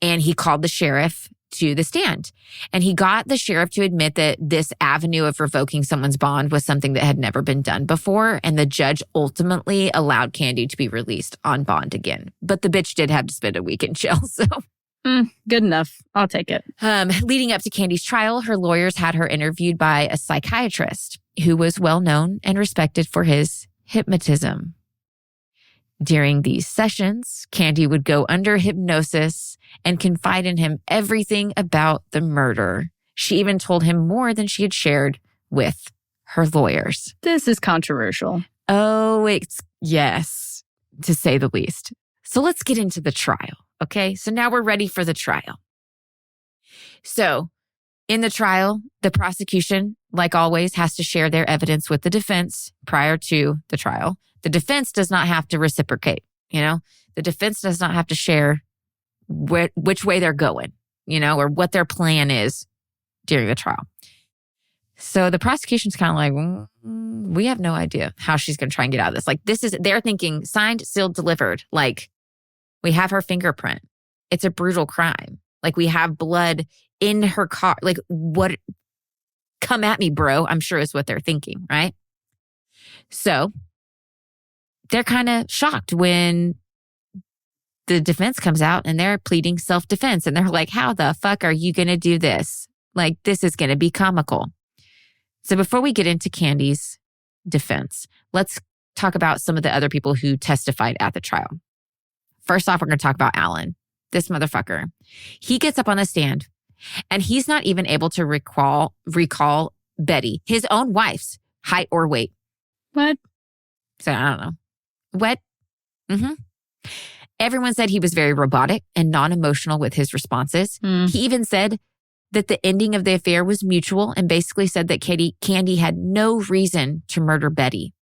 And he called the sheriff to the stand. And he got the sheriff to admit that this avenue of revoking someone's bond was something that had never been done before. And the judge ultimately allowed Candy to be released on bond again. But the bitch did have to spend a week in jail, so... good enough. I'll take it. Leading up to Candy's trial, her lawyers had her interviewed by a psychiatrist who was well known and respected for his hypnotism. During these sessions, Candy would go under hypnosis and confide in him everything about the murder. She even told him more than she had shared with her lawyers. This is controversial. Oh, yes, to say the least. So let's get into the trial. Okay, so now we're ready for the trial. So in the trial, the prosecution, like always, has to share their evidence with the defense prior to the trial. The defense does not have to reciprocate, The defense does not have to share which way they're going, or what their plan is during the trial. So the prosecution's kind of like, we have no idea how she's going to try and get out of this. They're thinking signed, sealed, delivered. We have her fingerprint. It's a brutal crime. We have blood in her car. What? Come at me, bro. I'm sure is what they're thinking, right? So they're kind of shocked when the defense comes out and they're pleading self-defense. And they're like, how the fuck are you going to do this? This is going to be comical. So before we get into Candy's defense, let's talk about some of the other people who testified at the trial. First off, we're going to talk about Alan, this motherfucker. He gets up on the stand and he's not even able to recall Betty, his own wife's height or weight. What? So I don't know. What? Everyone said he was very robotic and non-emotional with his responses. He even said that the ending of the affair was mutual and basically said that Candy had no reason to murder Betty.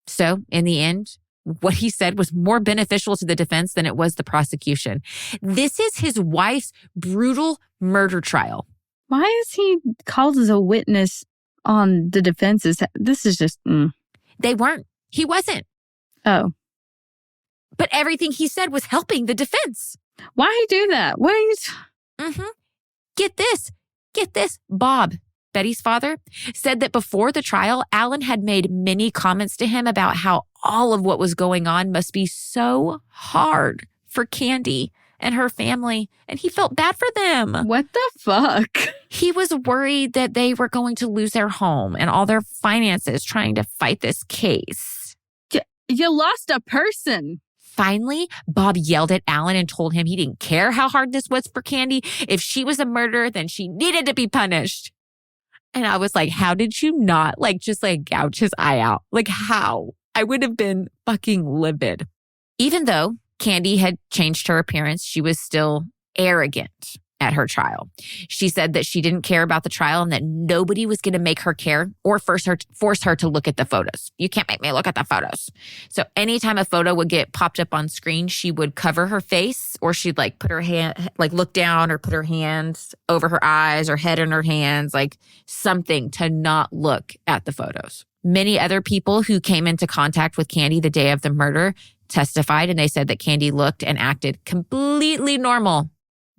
So in the end, what he said was more beneficial to the defense than it was the prosecution. This is his wife's brutal murder trial. Why is he called as a witness on the defenses? This is just... They weren't. He wasn't. Oh. But everything he said was helping the defense. Why he do that? What are you... Get this. Bob, Betty's father, said that before the trial, Alan had made many comments to him about how all of what was going on must be so hard for Candy and her family, and he felt bad for them. What the fuck? He was worried that they were going to lose their home and all their finances trying to fight this case. You lost a person. Finally, Bob yelled at Alan and told him he didn't care how hard this was for Candy. If she was a murderer, then she needed to be punished. And I was like, how did you not just gouge his eye out? How? I would have been fucking livid. Even though Candy had changed her appearance, she was still arrogant at her trial. She said that she didn't care about the trial and that nobody was going to make her care or force her to look at the photos. You can't make me look at the photos. So anytime a photo would get popped up on screen, she would cover her face, or she'd put her hand, look down, or put her hands over her eyes or head in her hands, something to not look at the photos. Many other people who came into contact with Candy the day of the murder testified, and they said that Candy looked and acted completely normal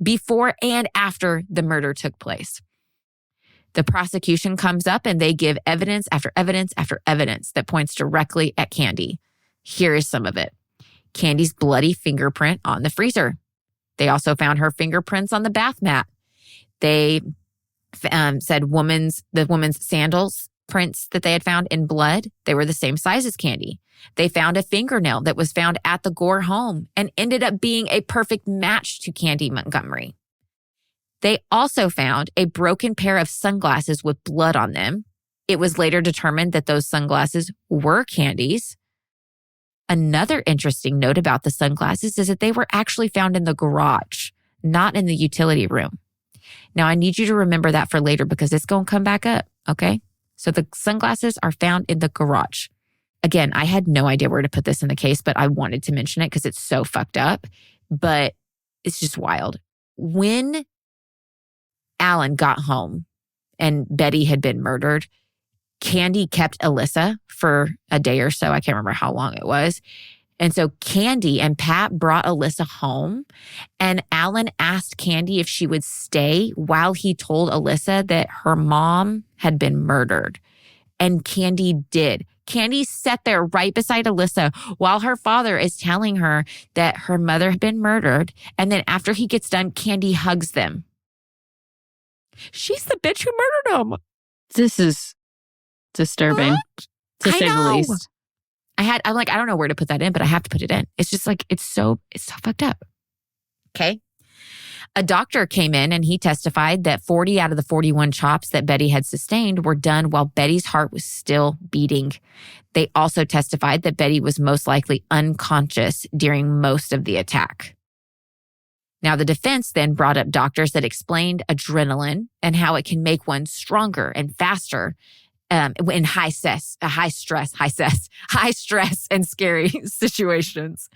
before and after the murder took place. The prosecution comes up and they give evidence after evidence after evidence that points directly at Candy. Here is some of it. Candy's bloody fingerprint on the freezer. They also found her fingerprints on the bath mat. They said the woman's sandals prints that they had found in blood, they were the same size as Candy. They found a fingernail that was found at the Gore home and ended up being a perfect match to Candy Montgomery. They also found a broken pair of sunglasses with blood on them. It was later determined that those sunglasses were Candy's. Another interesting note about the sunglasses is that they were actually found in the garage, not in the utility room. Now, I need you to remember that for later because it's going to come back up, okay? So the sunglasses are found in the garage. Again, I had no idea where to put this in the case, but I wanted to mention it because it's so fucked up. But it's just wild. When Alan got home and Betty had been murdered, Candy kept Alyssa for a day or so. I can't remember how long it was. And so Candy and Pat brought Alyssa home, and Alan asked Candy if she would stay while he told Alyssa that her mom had been murdered. And Candy did. Candy sat there right beside Alyssa while her father is telling her that her mother had been murdered. And then after he gets done, Candy hugs them. She's the bitch who murdered him. This is disturbing, to say the least. I'm like, I don't know where to put that in, but I have to put it in. It's just it's so fucked up. Okay. A doctor came in and he testified that 40 out of the 41 chops that Betty had sustained were done while Betty's heart was still beating. They also testified that Betty was most likely unconscious during most of the attack. Now, the defense then brought up doctors that explained adrenaline and how it can make one stronger and faster in high stress and scary situations.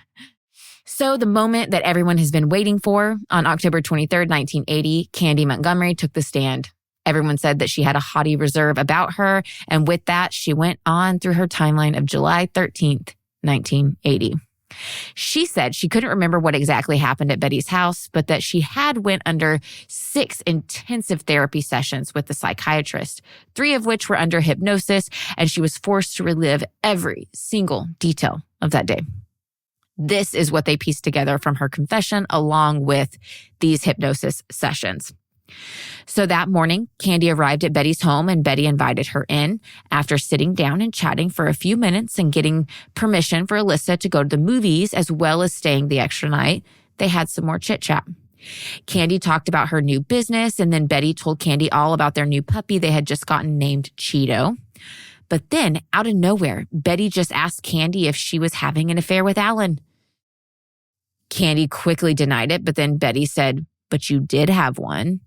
So the moment that everyone has been waiting for, on October 23rd, 1980, Candy Montgomery took the stand. Everyone said that she had a haughty reserve about her, and with that, she went on through her timeline of July 13th, 1980. She said she couldn't remember what exactly happened at Betty's house, but that she had went under 6 intensive therapy sessions with the psychiatrist, 3 of which were under hypnosis, and she was forced to relive every single detail of that day. This is what they pieced together from her confession along with these hypnosis sessions. So that morning, Candy arrived at Betty's home and Betty invited her in. After sitting down and chatting for a few minutes and getting permission for Alyssa to go to the movies as well as staying the extra night, they had some more chit-chat. Candy talked about her new business, and then Betty told Candy all about their new puppy they had just gotten named Cheeto. But then, out of nowhere, Betty just asked Candy if she was having an affair with Alan. Candy quickly denied it, but then Betty said, but you did have one.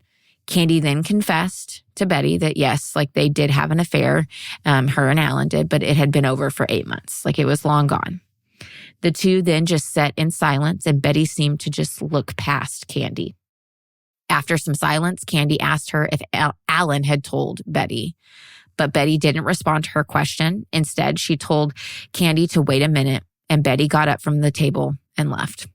Candy then confessed to Betty that yes, like they did have an affair, her and Alan did, but it had been over for 8 months. Like it was long gone. The two then just sat in silence, and Betty seemed to just look past Candy. After some silence, Candy asked her if Alan had told Betty, but Betty didn't respond to her question. Instead, she told Candy to wait a minute, and Betty got up from the table and left.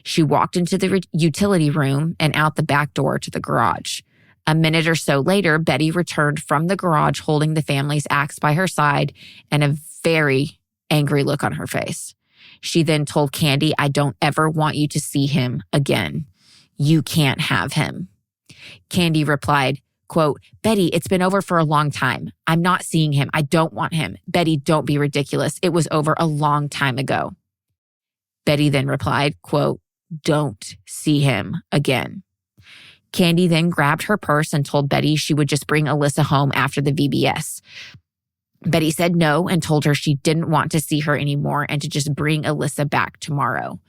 She walked into the utility room and out the back door to the garage. A minute or so later, Betty returned from the garage holding the family's axe by her side and a very angry look on her face. She then told Candy, I don't ever want you to see him again. You can't have him. Candy replied, quote, Betty, it's been over for a long time. I'm not seeing him. I don't want him. Betty, don't be ridiculous. It was over a long time ago. Betty then replied, quote, don't see him again. Candy then grabbed her purse and told Betty she would just bring Alyssa home after the VBS. Betty said no and told her she didn't want to see her anymore and to just bring Alyssa back tomorrow.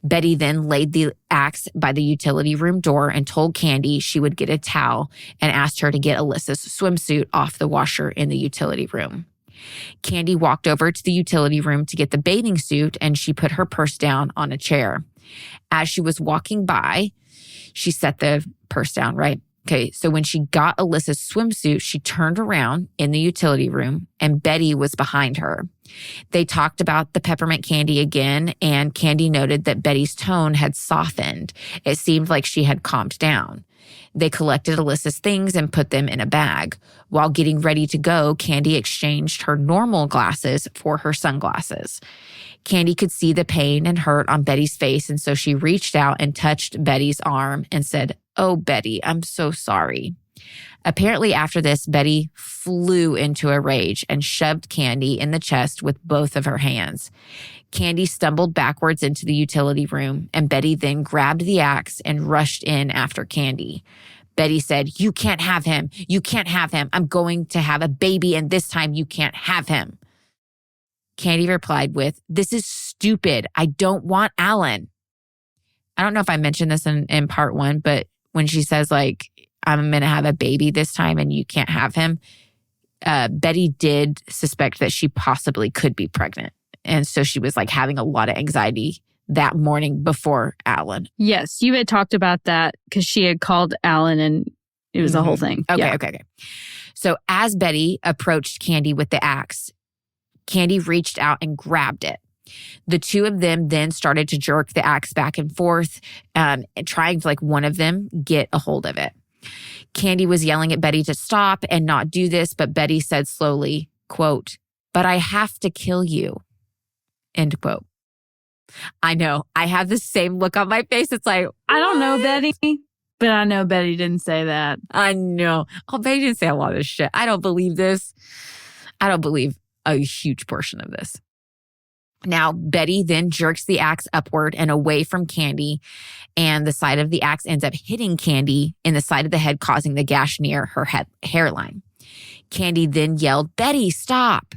Betty then laid the axe by the utility room door and told Candy she would get a towel and asked her to get Alyssa's swimsuit off the washer in the utility room. Candy walked over to the utility room to get the bathing suit, and she put her purse down on a chair. As she was walking by, she set the purse down, right? Okay, so when she got Alyssa's swimsuit, she turned around in the utility room and Betty was behind her. They talked about the peppermint candy again, and Candy noted that Betty's tone had softened. It seemed like she had calmed down. They collected Alyssa's things and put them in a bag. While getting ready to go, Candy exchanged her normal glasses for her sunglasses. Candy could see the pain and hurt on Betty's face, and so she reached out and touched Betty's arm and said, oh, Betty, I'm so sorry. Apparently after this, Betty flew into a rage and shoved Candy in the chest with both of her hands. Candy stumbled backwards into the utility room, and Betty then grabbed the axe and rushed in after Candy. Betty said, you can't have him. You can't have him. I'm going to have a baby, and this time you can't have him. Candy replied with, this is stupid. I don't want Alan. I don't know if I mentioned this in part one, but when she says like, I'm going to have a baby this time and you can't have him, Betty did suspect that she possibly could be pregnant. And so she was like having a lot of anxiety that morning before Alan. Yes, you had talked about that because she had called Alan and it was a whole thing. Okay. So as Betty approached Candy with the axe, Candy reached out and grabbed it. The two of them then started to jerk the axe back and forth, trying to like one of them get a hold of it. Candy was yelling at Betty to stop and not do this, but Betty said slowly, quote, but I have to kill you, end quote. I know. I have the same look on my face. It's like, I don't know Betty, but I know Betty didn't say that. I know. Oh, Betty didn't say a lot of shit. I don't believe this. I don't believe a huge portion of this. Now, Betty then jerks the axe upward and away from Candy, and the side of the axe ends up hitting Candy in the side of the head, causing the gash near her hairline. Candy then yelled, Betty, stop.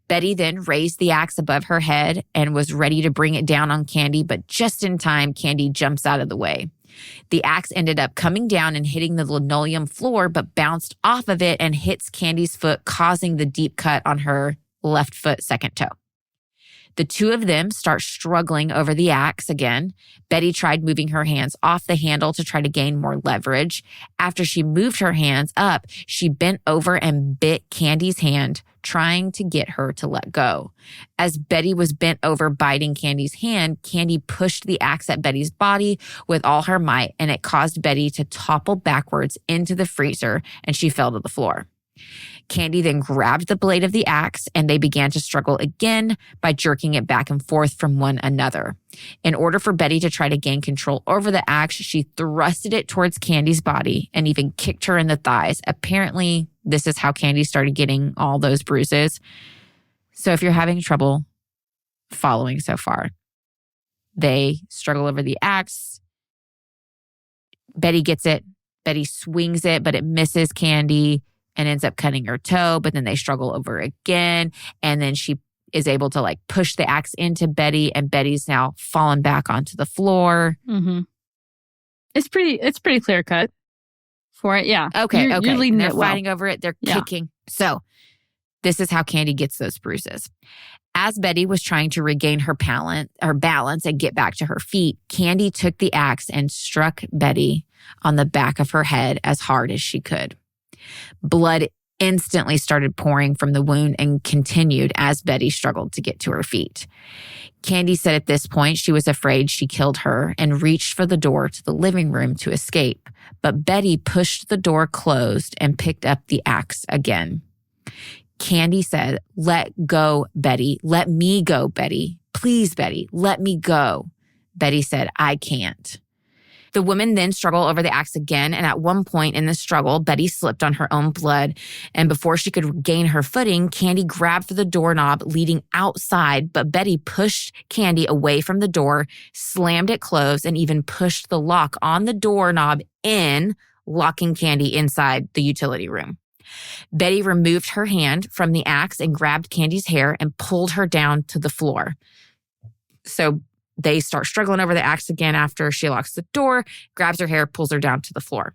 Betty then raised the axe above her head and was ready to bring it down on Candy, but just in time, Candy jumps out of the way. The axe ended up coming down and hitting the linoleum floor, but bounced off of it and hits Candy's foot, causing the deep cut on her left foot second toe. The two of them start struggling over the axe again. Betty tried moving her hands off the handle to try to gain more leverage. After she moved her hands up, she bent over and bit Candy's hand, trying to get her to let go. As Betty was bent over biting Candy's hand, Candy pushed the axe at Betty's body with all her might, and it caused Betty to topple backwards into the freezer, and she fell to the floor. Candy then grabbed the blade of the axe, and they began to struggle again by jerking it back and forth from one another. In order for Betty to try to gain control over the axe, she thrusted it towards Candy's body and even kicked her in the thighs. Apparently, this is how Candy started getting all those bruises. So if you're having trouble following so far, they struggle over the axe. Betty gets it. Betty swings it, but it misses Candy and ends up cutting her toe, but then they struggle over again. And then she is able to like push the axe into Betty, and Betty's now fallen back onto the floor. Mm-hmm. It's pretty clear cut for it. Yeah. Okay. You're leading They're it well. fighting over it. They're kicking. So this is how Candy gets those bruises. As Betty was trying to regain her balance and get back to her feet, Candy took the axe and struck Betty on the back of her head as hard as she could. Blood instantly started pouring from the wound and continued as Betty struggled to get to her feet. Candy said at this point she was afraid she killed her and reached for the door to the living room to escape. But Betty pushed the door closed and picked up the axe again. Candy said, "Let go, Betty. Let me go, Betty. Please, Betty, let me go." Betty said, "I can't." The women then struggle over the axe again, and at one point in the struggle, Betty slipped on her own blood, and before she could regain her footing, Candy grabbed for the doorknob leading outside, but Betty pushed Candy away from the door, slammed it closed, and even pushed the lock on the doorknob in, locking Candy inside the utility room. Betty removed her hand from the axe and grabbed Candy's hair and pulled her down to the floor. So they start struggling over the axe again after she locks the door, grabs her hair, pulls her down to the floor.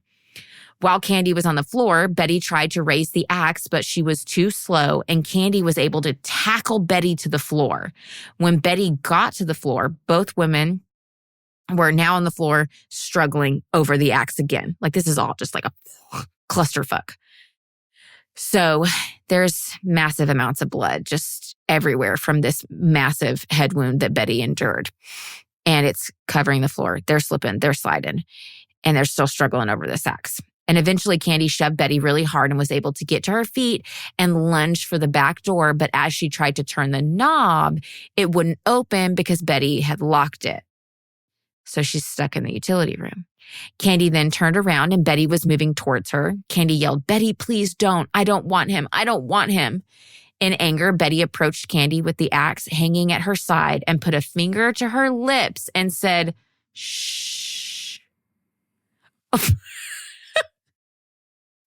While Candy was on the floor, Betty tried to raise the axe, but she was too slow, and Candy was able to tackle Betty to the floor. When Betty got to the floor, both women were now on the floor struggling over the axe again. Like, this is all just like a clusterfuck. So there's massive amounts of blood just everywhere from this massive head wound that Betty endured. And it's covering the floor. They're slipping, they're sliding, and they're still struggling over this axe. And eventually Candy shoved Betty really hard and was able to get to her feet and lunged for the back door. But as she tried to turn the knob, it wouldn't open because Betty had locked it. So she's stuck in the utility room. Candy then turned around and Betty was moving towards her. Candy yelled, "Betty, please don't. I don't want him. I don't want him." In anger, Betty approached Candy with the axe hanging at her side and put a finger to her lips and said, "Shh."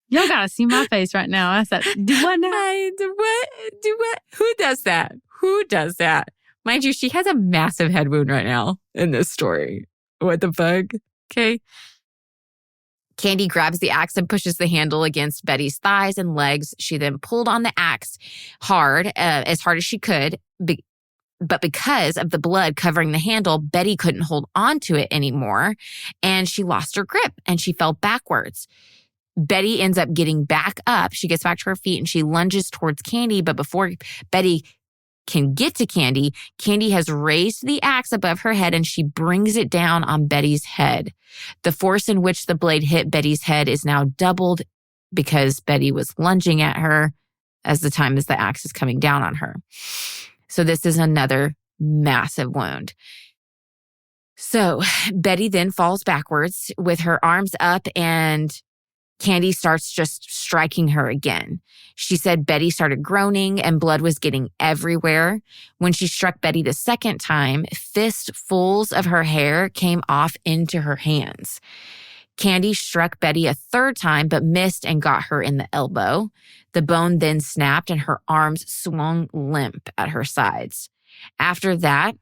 Y'all gotta see my face right now. I said, "Do what now?" Do what? Who does that? Who does that? Mind you, she has a massive head wound right now in this story. What the fuck? Okay. Candy grabs the axe and pushes the handle against Betty's thighs and legs. She then pulled on the axe as hard as she could. But because of the blood covering the handle, Betty couldn't hold on to it anymore. And she lost her grip and she fell backwards. Betty ends up getting back up. She gets back to her feet and she lunges towards Candy. But before Betty can get to Candy, Candy has raised the axe above her head and she brings it down on Betty's head. The force in which the blade hit Betty's head is now doubled because Betty was lunging at her as the time as the axe is coming down on her. So this is another massive wound. So Betty then falls backwards with her arms up and Candy starts just striking her again. She said Betty started groaning and blood was getting everywhere. When she struck Betty the second time, fistfuls of her hair came off into her hands. Candy struck Betty a third time but missed and got her in the elbow. The bone then snapped and her arms swung limp at her sides. After that,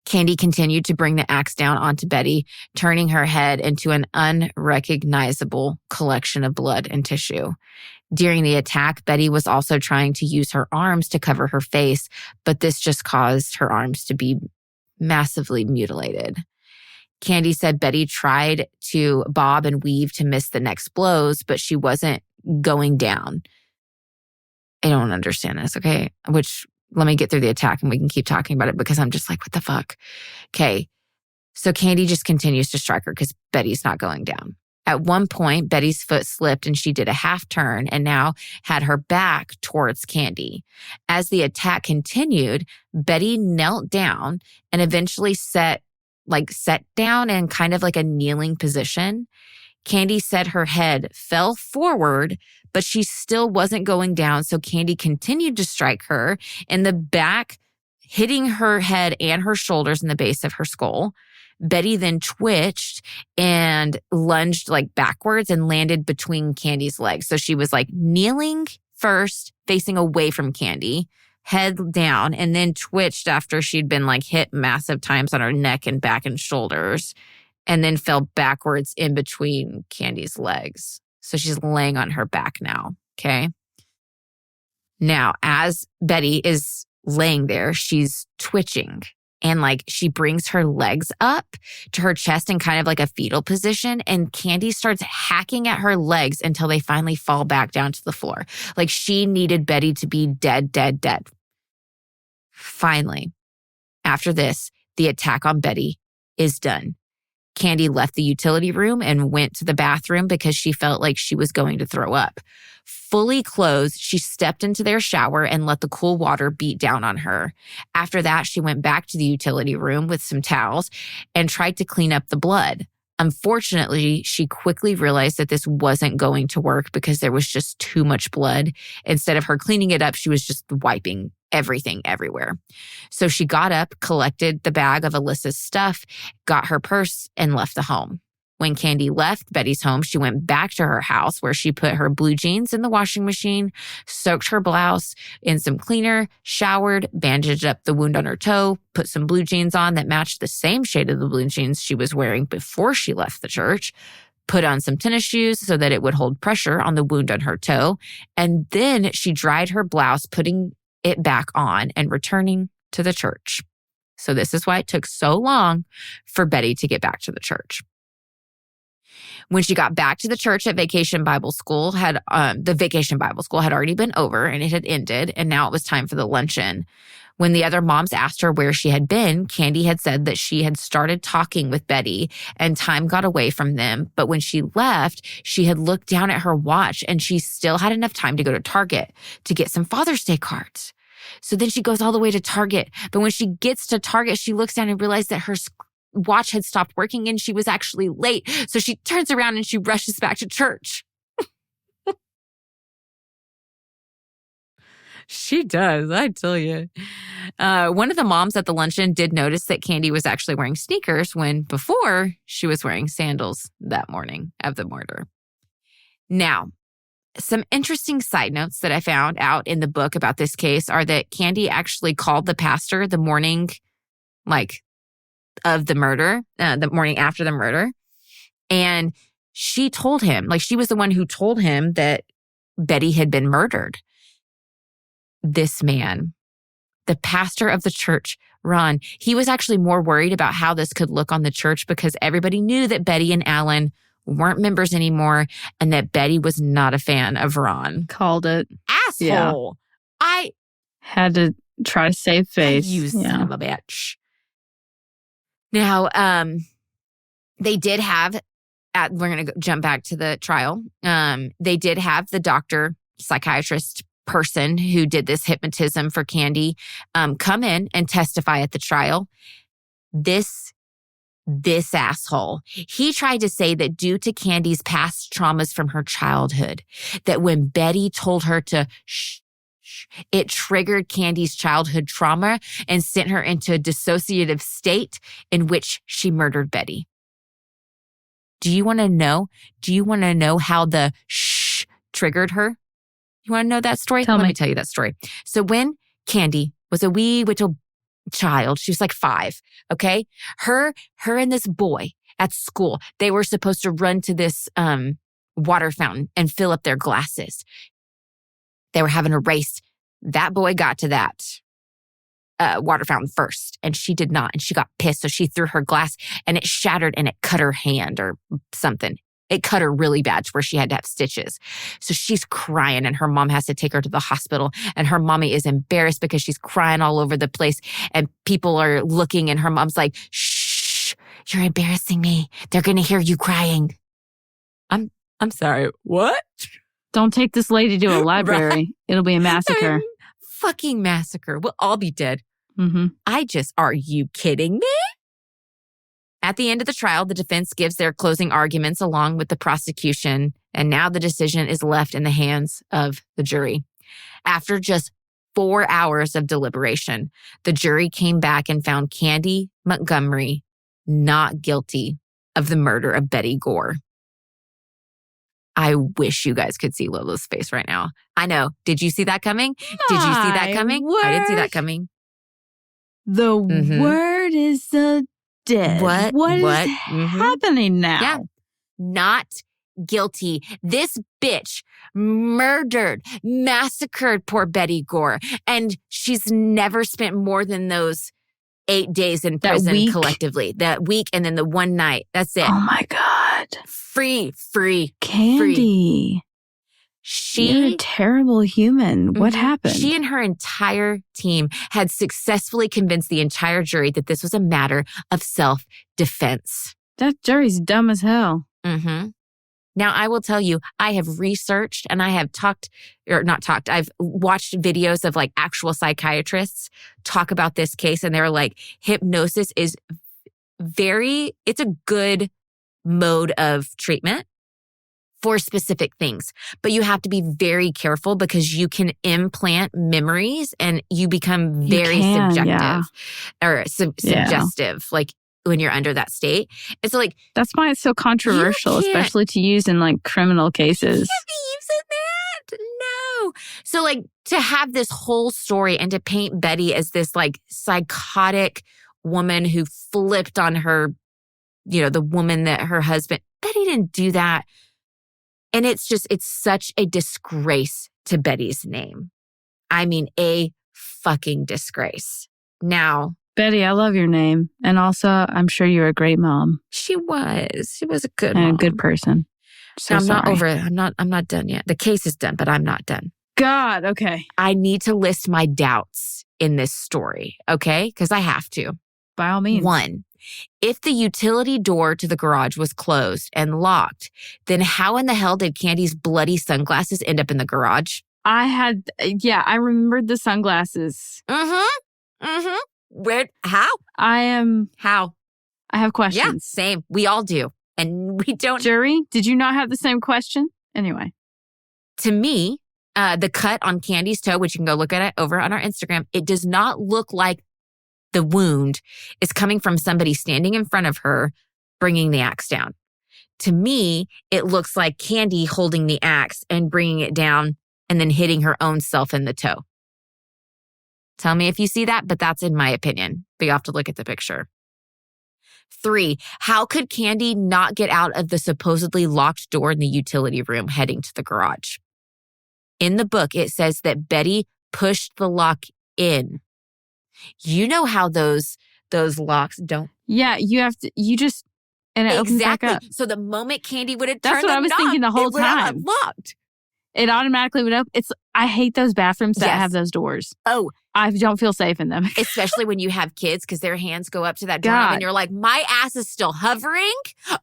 Candy continued to bring the axe down onto Betty, turning her head into an unrecognizable collection of blood and tissue. During the attack, Betty was also trying to use her arms to cover her face, but this just caused her arms to be massively mutilated. Candy said Betty tried to bob and weave to miss the next blows, but she wasn't going down. I don't understand this, okay? Let me get through the attack and we can keep talking about it because I'm just like, what the fuck? Okay. So Candy just continues to strike her because Betty's not going down. At one point, Betty's foot slipped and she did a half turn and now had her back towards Candy. As the attack continued, Betty knelt down and eventually sat down in kind of like a kneeling position. Candy said her head fell forward, but she still wasn't going down. So Candy continued to strike her in the back, hitting her head and her shoulders in the base of her skull. Betty then twitched and lunged backwards and landed between Candy's legs. So she was kneeling first, facing away from Candy, head down, and then twitched after she'd been like hit massive times on her neck and back and shoulders, and then fell backwards in between Candy's legs. So she's laying on her back now, okay? Now, as Betty is laying there, she's twitching, and like she brings her legs up to her chest in kind of like a fetal position, and Candy starts hacking at her legs until they finally fall back down to the floor. Like she needed Betty to be dead, dead, dead. Finally, after this, the attack on Betty is done. Candy left the utility room and went to the bathroom because she felt like she was going to throw up. Fully clothed, she stepped into their shower and let the cool water beat down on her. After that, she went back to the utility room with some towels and tried to clean up the blood. Unfortunately, she quickly realized that this wasn't going to work because there was just too much blood. Instead of her cleaning it up, she was just wiping everything everywhere. So she got up, collected the bag of Alyssa's stuff, got her purse, and left the home. When Candy left Betty's home, she went back to her house where she put her blue jeans in the washing machine, soaked her blouse in some cleaner, showered, bandaged up the wound on her toe, put some blue jeans on that matched the same shade of the blue jeans she was wearing before she left the church, put on some tennis shoes so that it would hold pressure on the wound on her toe, and then she dried her blouse, putting it back on and returning to the church. So this is why it took so long for Betty to get back to the church. When she got back to the church at Vacation Bible School, the Vacation Bible School had already been over and it had ended, and now it was time for the luncheon. When the other moms asked her where she had been, Candy had said that she had started talking with Betty and time got away from them. But when she left, she had looked down at her watch and she still had enough time to go to Target to get some Father's Day cards. So then she goes all the way to Target. But when she gets to Target, she looks down and realizes that her watch had stopped working and she was actually late. So she turns around and she rushes back to church. She does, I tell you. One of the moms at the luncheon did notice that Candy was actually wearing sneakers when before she was wearing sandals that morning of the murder. Now, some interesting side notes that I found out in the book about this case are that Candy actually called the pastor the morning, of the murder, the morning after the murder. And she told him, she was the one who told him that Betty had been murdered. This man, the pastor of the church, Ron, he was actually more worried about how this could look on the church because everybody knew that Betty and Alan weren't members anymore and that Betty was not a fan of Ron. Called it. Asshole. Yeah. I had to try to save face. You son of a bitch. Now, they did have, we're going to jump back to the trial. They did have the doctor, psychiatrist person who did this hypnotism for Candy come in and testify at the trial. This asshole, he tried to say that due to Candy's past traumas from her childhood, that when Betty told her to shh, it triggered Candy's childhood trauma and sent her into a dissociative state in which she murdered Betty. Do you want to know? Do you want to know how the shh triggered her? You want to know that story? Let me tell you that story. So when Candy was a wee little child, she was like 5, okay? Her and this boy at school, they were supposed to run to this water fountain and fill up their glasses. They were having a race. That boy got to that water fountain first, and she did not, and she got pissed, so she threw her glass, and it shattered, and it cut her hand or something. It cut her really bad to where she had to have stitches. So she's crying, and her mom has to take her to the hospital, and her mommy is embarrassed because she's crying all over the place, and people are looking, and her mom's like, shh, you're embarrassing me. They're going to hear you crying. I'm sorry, what? Don't take this lady to a library. Right. It'll be a massacre. Fucking massacre. We'll all be dead. Mm-hmm. Are you kidding me? At the end of the trial, the defense gives their closing arguments along with the prosecution, and now the decision is left in the hands of the jury. After just 4 hours of deliberation, the jury came back and found Candy Montgomery not guilty of the murder of Betty Gore. I wish you guys could see Lola's face right now. I know. Did you see that coming? Did you see that coming? I didn't see that coming. The word is the dead. What is happening now? Yeah. Not guilty. This bitch murdered, massacred poor Betty Gore. And she's never spent more than those 8 days in prison collectively. That week and then the one night. That's it. Oh my God. Free. Candy. You're a terrible human. What happened? She and her entire team had successfully convinced the entire jury that this was a matter of self-defense. That jury's dumb as hell. Now, I will tell you, I have researched and I have I've watched videos of like actual psychiatrists talk about this case. And they're like, hypnosis is it's a good mode of treatment for specific things. But you have to be very careful because you can implant memories and you become very subjective or suggestive. Like, when you're under that state. And so like... That's why it's so controversial, especially to use in like criminal cases. You can't be using that. No. So like to have this whole story and to paint Betty as this like psychotic woman who flipped on her, the woman that her husband... Betty didn't do that. And it's such a disgrace to Betty's name. I mean, a fucking disgrace. Now... Betty, I love your name. And also, I'm sure you're a great mom. She was. She was a good mom. And a good person. So I'm not sorry. over it. I'm not done yet. The case is done, but I'm not done. God, okay. I need to list my doubts in this story, okay? Because I have to. By all means. 1, if the utility door to the garage was closed and locked, then how in the hell did Candy's bloody sunglasses end up in the garage? I remembered the sunglasses. How? I have questions. Yeah, same. We all do. And we don't. Jury, did you not have the same question? Anyway. To me, the cut on Candy's toe, which you can go look at it over on our Instagram, it does not look like the wound is coming from somebody standing in front of her, bringing the axe down. To me, it looks like Candy holding the axe and bringing it down and then hitting her own self in the toe. Tell me if you see that, but that's in my opinion. But you have to look at the picture. 3, how could Candy not get out of the supposedly locked door in the utility room heading to the garage? In the book, it says that Betty pushed the lock in. You know how those locks don't... Yeah, and it opens back up. So the moment Candy would have turned the knob, that's what I was thinking the whole time. Locked. It automatically would open. I hate those bathrooms that have those doors. Oh. I don't feel safe in them. Especially when you have kids because their hands go up to that door and you're like, my ass is still hovering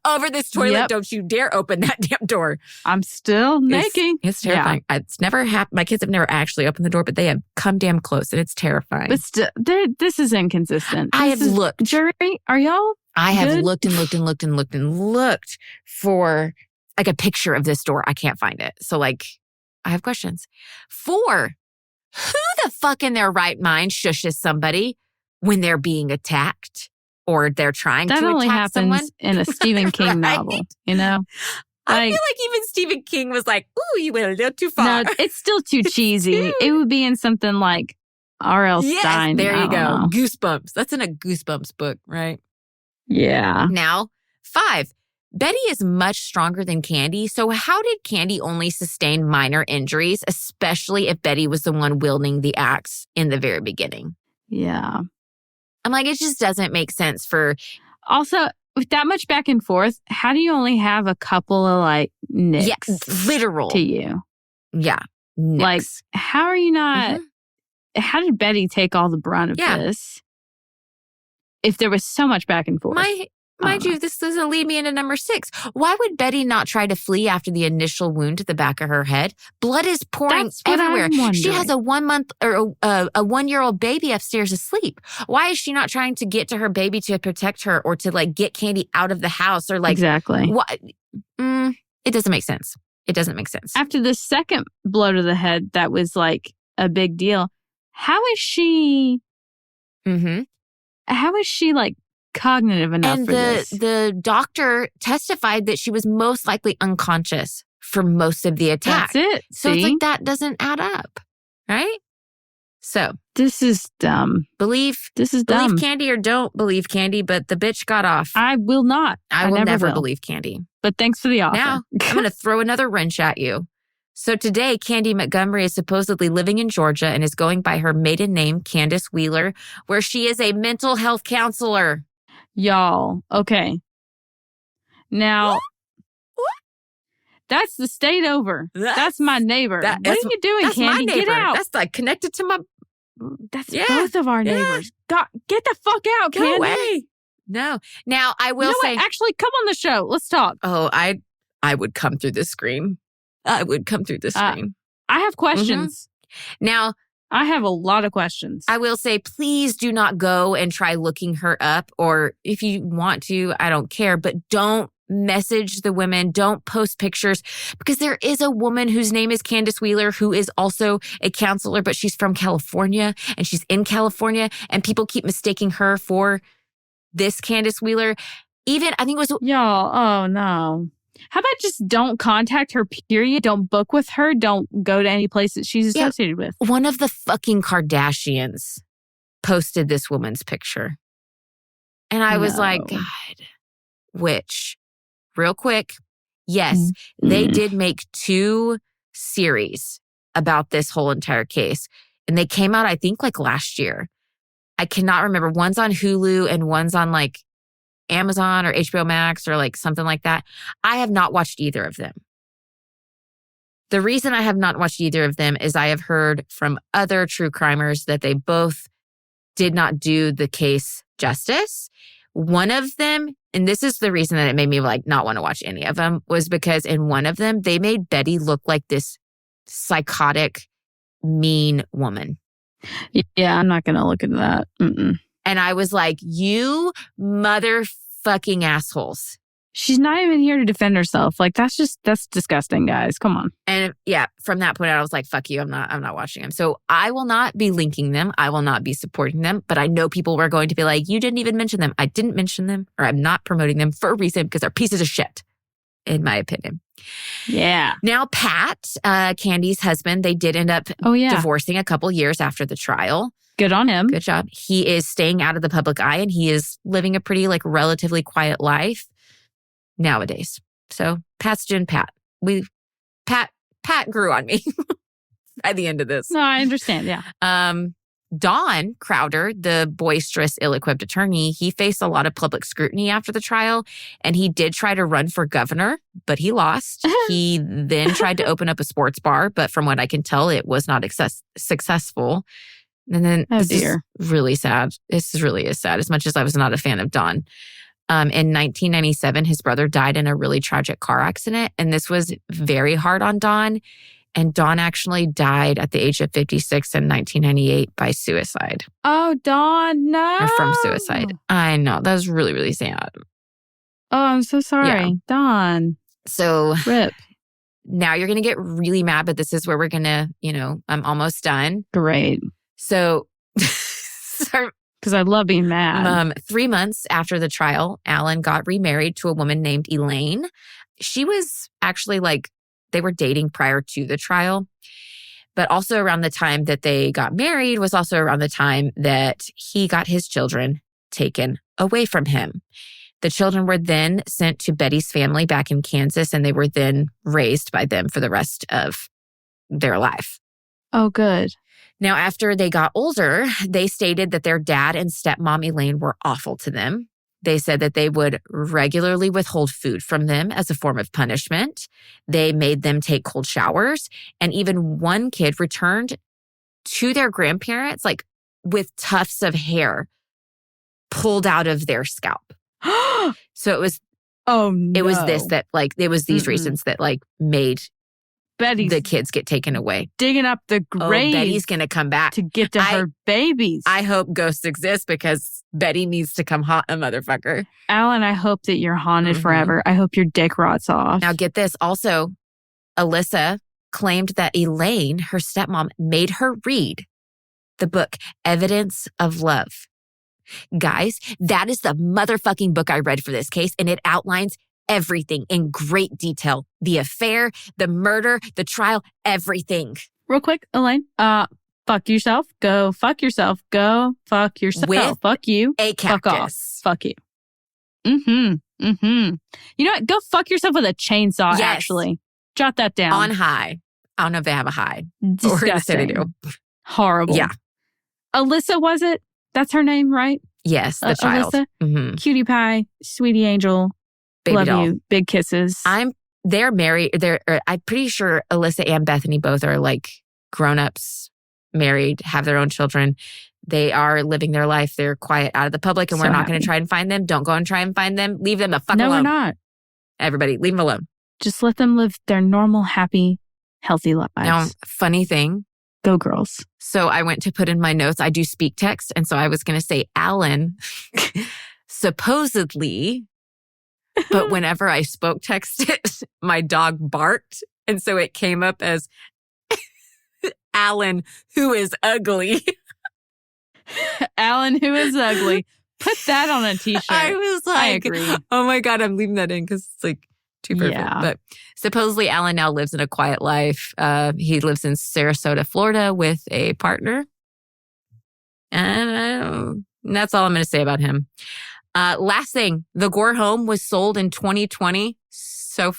over this toilet. Yep. Don't you dare open that damn door. I'm still making. It's terrifying. Yeah. It's never happened. My kids have never actually opened the door, but they have come damn close and it's terrifying. But still, this is inconsistent. Looked. Jury, are y'all I have good? looked for like a picture of this door. I can't find it. So like, I have questions. 4, who the fuck in their right mind shushes somebody when they're being attacked or they're trying to attack someone? That only happens in a Stephen King novel, you know? I feel like even Stephen King was like, ooh, you went a little too far. No, it's still too cheesy. It would be in something like R.L. Stein. There you go. Goosebumps. That's in a Goosebumps book, right? Yeah. Now, 5. Betty is much stronger than Candy, so how did Candy only sustain minor injuries, especially if Betty was the one wielding the axe in the very beginning? Yeah. I'm like, it just doesn't make sense for... Also, with that much back and forth, how do you only have a couple of like nicks? Yeah, literal. To you. Yeah, nicks. Like, how are you not... How did Betty take all the brunt of this? If there was so much back and forth. Mind you, this doesn't lead me into number 6. Why would Betty not try to flee after the initial wound to the back of her head? Blood is pouring everywhere. She has a 1-month or a 1-year-old baby upstairs asleep. Why is she not trying to get to her baby to protect her or to like get Candy out of the house or like exactly? What? It doesn't make sense. It doesn't make sense. After the second blow to the head, that was like a big deal. How is she? How is she like? Cognitive enough and for this. The doctor testified that she was most likely unconscious for most of the attack. That's it. So it's See? like that doesn't add up, right? So This is dumb. believe dumb. Candy or don't believe Candy, but the bitch got off. I will not. I will never will. believe Candy. But thanks for the offer. Now, I'm going to throw another wrench at you. So today, Candy Montgomery is supposedly living in Georgia and is going by her maiden name, Candace Wheeler, where she is a mental health counselor. Y'all, okay. Now, that's the state over. That's my neighbor. What are you doing, that's Candy? My neighbor. Get out. That's like connected to my... That's both of our neighbors. God, get the fuck out, Go Candy. away. No. Now, I will say... What? Actually, come on the show. Let's talk. Oh, I would come through the screen. I would come through the screen. I have questions. Now, I have a lot of questions. I will say, please do not go and try looking her up. Or if you want to, I don't care. But don't message the women. Don't post pictures. Because there is a woman whose name is Candace Wheeler who is also a counselor, but she's from California. And she's in California. And people keep mistaking her for this Candace Wheeler. Even, I think it was... Y'all, oh no. How about just don't contact her, period? Don't book with her. Don't go to any place that she's associated with. One of the fucking Kardashians posted this woman's picture. And I was like, God, which, real quick, yes, they did make 2 series about this whole entire case. And they came out, I think, like last year. I cannot remember. One's on Hulu and one's on like Amazon or HBO Max or like something like that. I have not watched either of them. The reason I have not watched either of them is I have heard from other true crimers that they both did not do the case justice. One of them, and this is the reason that it made me like not want to watch any of them, was because in one of them, they made Betty look like this psychotic, mean woman. Yeah, I'm not going to look into that. Mm-mm. And I was like, you motherfucking assholes. She's not even here to defend herself. Like, that's disgusting, guys. Come on. And yeah, from that point on, I was like, fuck you. I'm not watching them. So I will not be linking them. I will not be supporting them. But I know people were going to be like, you didn't even mention them. I didn't mention them, or I'm not promoting them for a reason, because they're pieces of shit, in my opinion. Yeah. Now, Pat, Candy's husband, they did end up divorcing a couple years after the trial. Good on him. Good job. He is staying out of the public eye, and he is living a pretty like relatively quiet life nowadays. So Pat's doing Pat. Pat grew on me by the end of this. No, I understand. Yeah. Don Crowder, the boisterous, ill-equipped attorney, he faced a lot of public scrutiny after the trial, and he did try to run for governor, but he lost. He then tried to open up a sports bar, but from what I can tell, it was not successful. And then this is really sad. This really is sad, as much as I was not a fan of Don. In 1997, his brother died in a really tragic car accident, and this was very hard on Don. And Don actually died at the age of 56 in 1998 by suicide. Oh, Don, no. Or from suicide. I know. That was really, really sad. Oh, I'm so sorry. Yeah. Don. So RIP. Now you're going to get really mad, but this is where we're going to, I'm almost done. Great. So, because I love being mad. 3 months after the trial, Alan got remarried to a woman named Elaine. She was actually they were dating prior to the trial, but also around the time that they got married was also around the time that he got his children taken away from him. The children were then sent to Betty's family back in Kansas, and they were then raised by them for the rest of their life. Oh, good. Now, after they got older, they stated that their dad and stepmom Elaine were awful to them. They said that they would regularly withhold food from them as a form of punishment. They made them take cold showers. And even one kid returned to their grandparents, with tufts of hair pulled out of their scalp. So it was, it was this that it was these reasons that made Betty's the kids get taken away. Digging up the grave. Betty's going to come back. To get to her babies. I hope ghosts exist because Betty needs to come haunt a motherfucker. Alan, I hope that you're haunted forever. I hope your dick rots off. Now get this. Also, Alyssa claimed that Elaine, her stepmom, made her read the book Evidence of Love. Guys, that is the motherfucking book I read for this case, and it outlines everything in great detail. The affair, the murder, the trial, everything. Real quick, Elaine. Fuck yourself. Go fuck yourself. Go fuck yourself. With fuck you. a Fuck off. cactus. Fuck you. You know what? Go fuck yourself with a chainsaw, Yes. actually. Jot that down. On high. I don't know if they have a high. Disgusting. Or they do. Horrible. Yeah. Alyssa, was it? That's her name, right? Yes, the child. Alyssa? Mhm. Cutie pie, sweetie angel. Baby Love doll. you. Big kisses. They're married. I'm pretty sure Alyssa and Bethany both are like grown-ups, married, have their own children. They are living their life. They're quiet, out of the public, and So we're not going happy. to try and find them. Don't go and try and find them. Leave them the fuck No, alone. we're not. Everybody, leave them alone. Just let them live their normal, happy, healthy lives. Now, funny thing. Go girls. So I went to put in my notes, I do speak text. And so I was going to say Alan, supposedly, but whenever I spoke texted, my dog barked. And so it came up as Alan, who is ugly. Alan, who is ugly. Put that on a t-shirt. I was like, I agree. oh my God, I'm leaving that in because it's like too perfect. Yeah. But supposedly Alan now lives in a quiet life. He lives in Sarasota, Florida with a partner. And that's all I'm going to say about him. Last thing, the Gore home was sold in 2020. So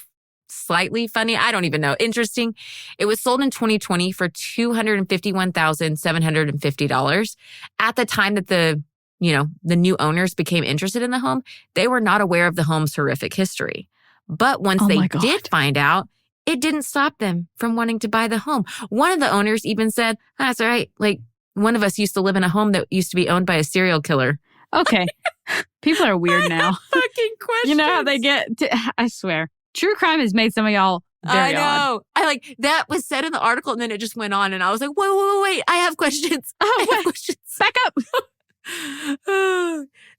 slightly funny. I don't even know. Interesting. It was sold in 2020 for $251,750. At the time that the new owners became interested in the home, they were not aware of the home's horrific history. But once they did find out, it didn't stop them from wanting to buy the home. One of the owners even said, that's all right. Like, one of us used to live in a home that used to be owned by a serial killer. Okay. People are weird now. Fucking questions. You know how they get, I swear. True crime has made some of y'all very I know. odd. That was said in the article and then it just went on and I was like, wait. I have questions. I have questions. Back up.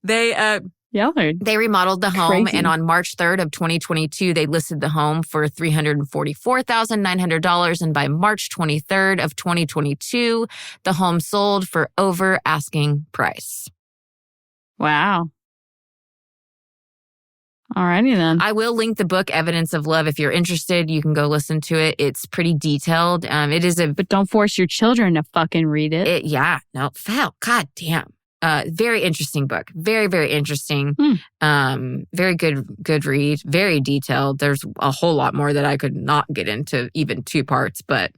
They remodeled the home Crazy. and on March 3rd of 2022, they listed the home for $344,900. And by March 23rd of 2022, the home sold for over asking price. Wow. Alrighty then. I will link the book Evidence of Love. If you're interested, you can go listen to it. It's pretty detailed. But don't force your children to fucking read it. God damn. Very interesting book. Very, very interesting. Very good read. Very detailed. There's a whole lot more that I could not get into even 2 parts, but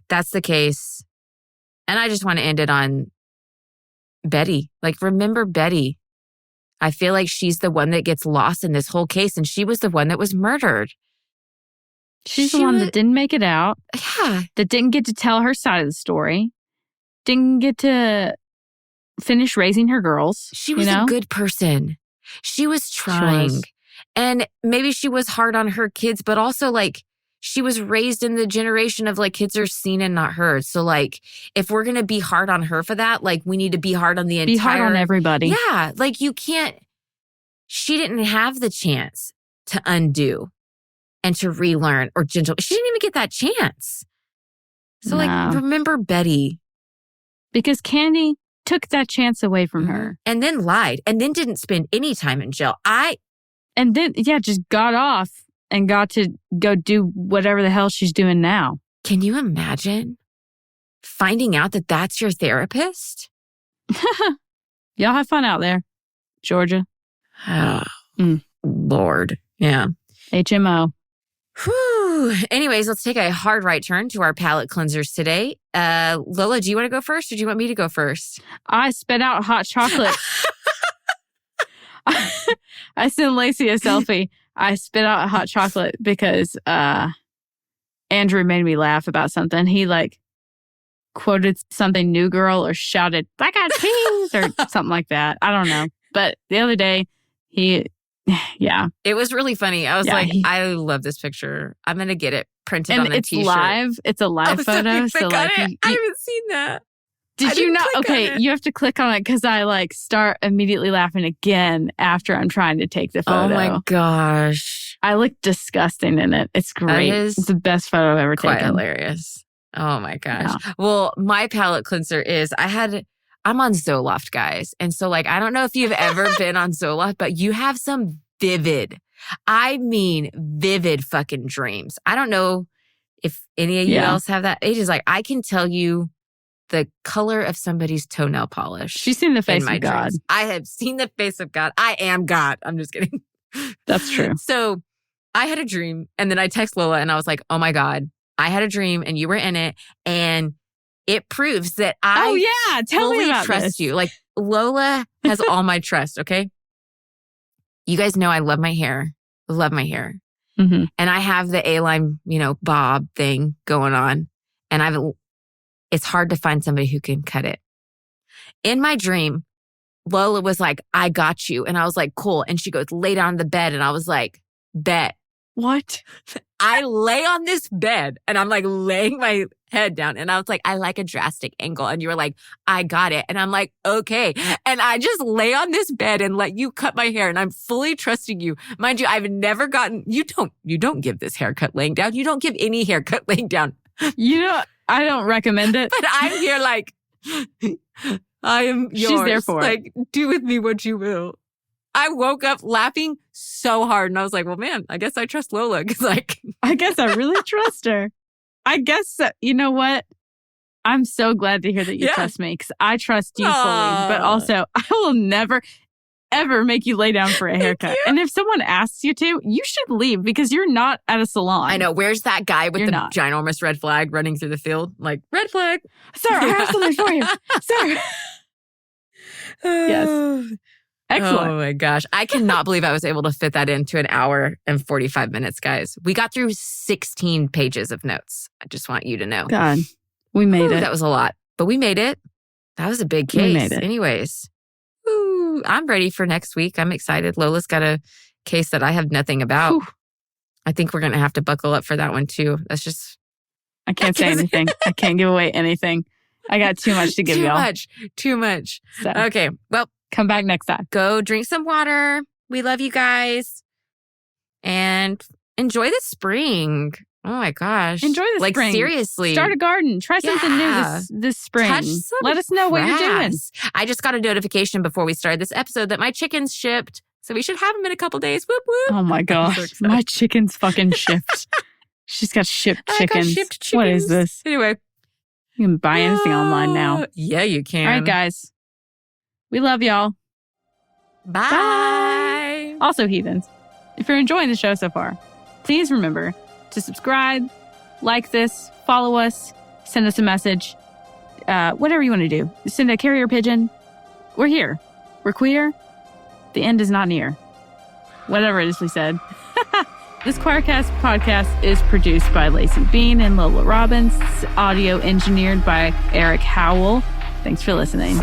that's the case. And I just want to end it on Betty. Like, remember Betty. I feel like she's the one that gets lost in this whole case, and she was the one that was murdered. She's the one that didn't make it out. Yeah. That didn't get to tell her side of the story. Didn't get to finish raising her girls. She was a good person. She was trying. And maybe she was hard on her kids, but also like she was raised in the generation of like kids are seen and not heard. So like if we're going to be hard on her for that, like we need to be hard on the entire. Be hard on everybody. Yeah. Like you can't. She didn't have the chance to undo and to relearn or gentle. She didn't even get that chance. So like remember Betty. Because Candy took that chance away from her. And then lied. And then didn't spend any time in jail. And then, just got off and got to go do whatever the hell she's doing now. Can you imagine finding out that that's your therapist? Y'all have fun out there, Georgia. Oh, Lord. Yeah. HMO. Whew. Anyways, let's take a hard right turn to our palate cleansers today. Lola, do you want to go first or do you want me to go first? I spit out hot chocolate. I sent Laci a selfie. I spit out hot chocolate because Andrew made me laugh about something. He like quoted something New Girl or shouted, "Black eyed peas," or something like that. I don't know. But the other day, it was really funny. I was I love this picture. I'm going to get it printed on a it's t-shirt. live. It's a live photo. So like, I haven't seen that. Did you not? Okay, you have to click on it because I like start immediately laughing again after I'm trying to take the photo. Oh my gosh. I look disgusting in it. It's great. It's the best photo I've ever taken. Quite hilarious. Oh my gosh. Yeah. Well, my palate cleanser is I'm on Zoloft, guys. And so like, I don't know if you've ever been on Zoloft, but you have some vivid I mean, vivid fucking dreams. I don't know if any of you else have that. It is like, I can tell you the color of somebody's toenail polish. She's seen the face of God. Dreams. I have seen the face of God. I am God. I'm just kidding. That's true. So I had a dream, and then I text Lola, and I was like, oh my God, I had a dream, and you were in it, and it proves that I tell me about trust this. you. Like, Lola has all my trust, okay? You guys know I love my hair. Love my hair. Mm-hmm. And I have the A-line, bob thing going on. And it's hard to find somebody who can cut it. In my dream, Lola was like, I got you. And I was like, cool. And she goes, lay down on the bed. And I was like, bet. What? I lay on this bed and I'm like laying my head down. And I was like, I like a drastic angle. And you were like, I got it. And I'm like, okay. And I just lay on this bed and let you cut my hair. And I'm fully trusting you. Mind you, I've never gotten, you don't give this haircut laying down. You don't give any haircut laying down. I don't recommend it. But I'm here like, I am yours. She's there for it. Like, do with me what you will. I woke up laughing so hard. And I was like, well, man, I guess I trust Lola. Because I guess I really trust her. I guess, you know what? I'm so glad to hear that you trust me. Because I trust you fully. But also, I will never, ever make you lay down for a haircut. And if someone asks you to, you should leave because you're not at a salon. I know. Where's that guy with ginormous red flag running through the field? Like, red flag. Sir, I have something for you. Sir. Yes. Excellent. Oh my gosh. I cannot believe I was able to fit that into an hour and 45 minutes, guys. We got through 16 pages of notes. I just want you to know. God, we made it. That was a lot, but we made it. That was a big case. We made it. Anyways, I'm ready for next week. I'm excited. Lola's got a case that I have nothing about. Whew. I think we're going to have to buckle up for that one too. I can't say anything. I can't give away anything. I got too much to give y'all. Too much. So, okay. Well, come back next time. Go drink some water. We love you guys. And enjoy the spring. Oh my gosh. Enjoy the spring. Like, seriously. Start a garden. Try something new this spring. Let us know what you're doing. I just got a notification before we started this episode that my chickens shipped. So we should have them in a couple days. Whoop, whoop. Oh my gosh. My chickens fucking shipped. She's got shipped chickens. What is this? Anyway. You can buy anything online now. Yeah, you can. All right, guys. We love y'all. Bye. Also, heathens, if you're enjoying the show so far, please remember to subscribe, like this, follow us, send us a message, whatever you want to do. Send a carrier pigeon. We're here. We're queer. The end is not near. Whatever it is we said. This Queercast podcast is produced by Laci Bean and Lola Robbins. Audio engineered by Eric Howell. Thanks for listening.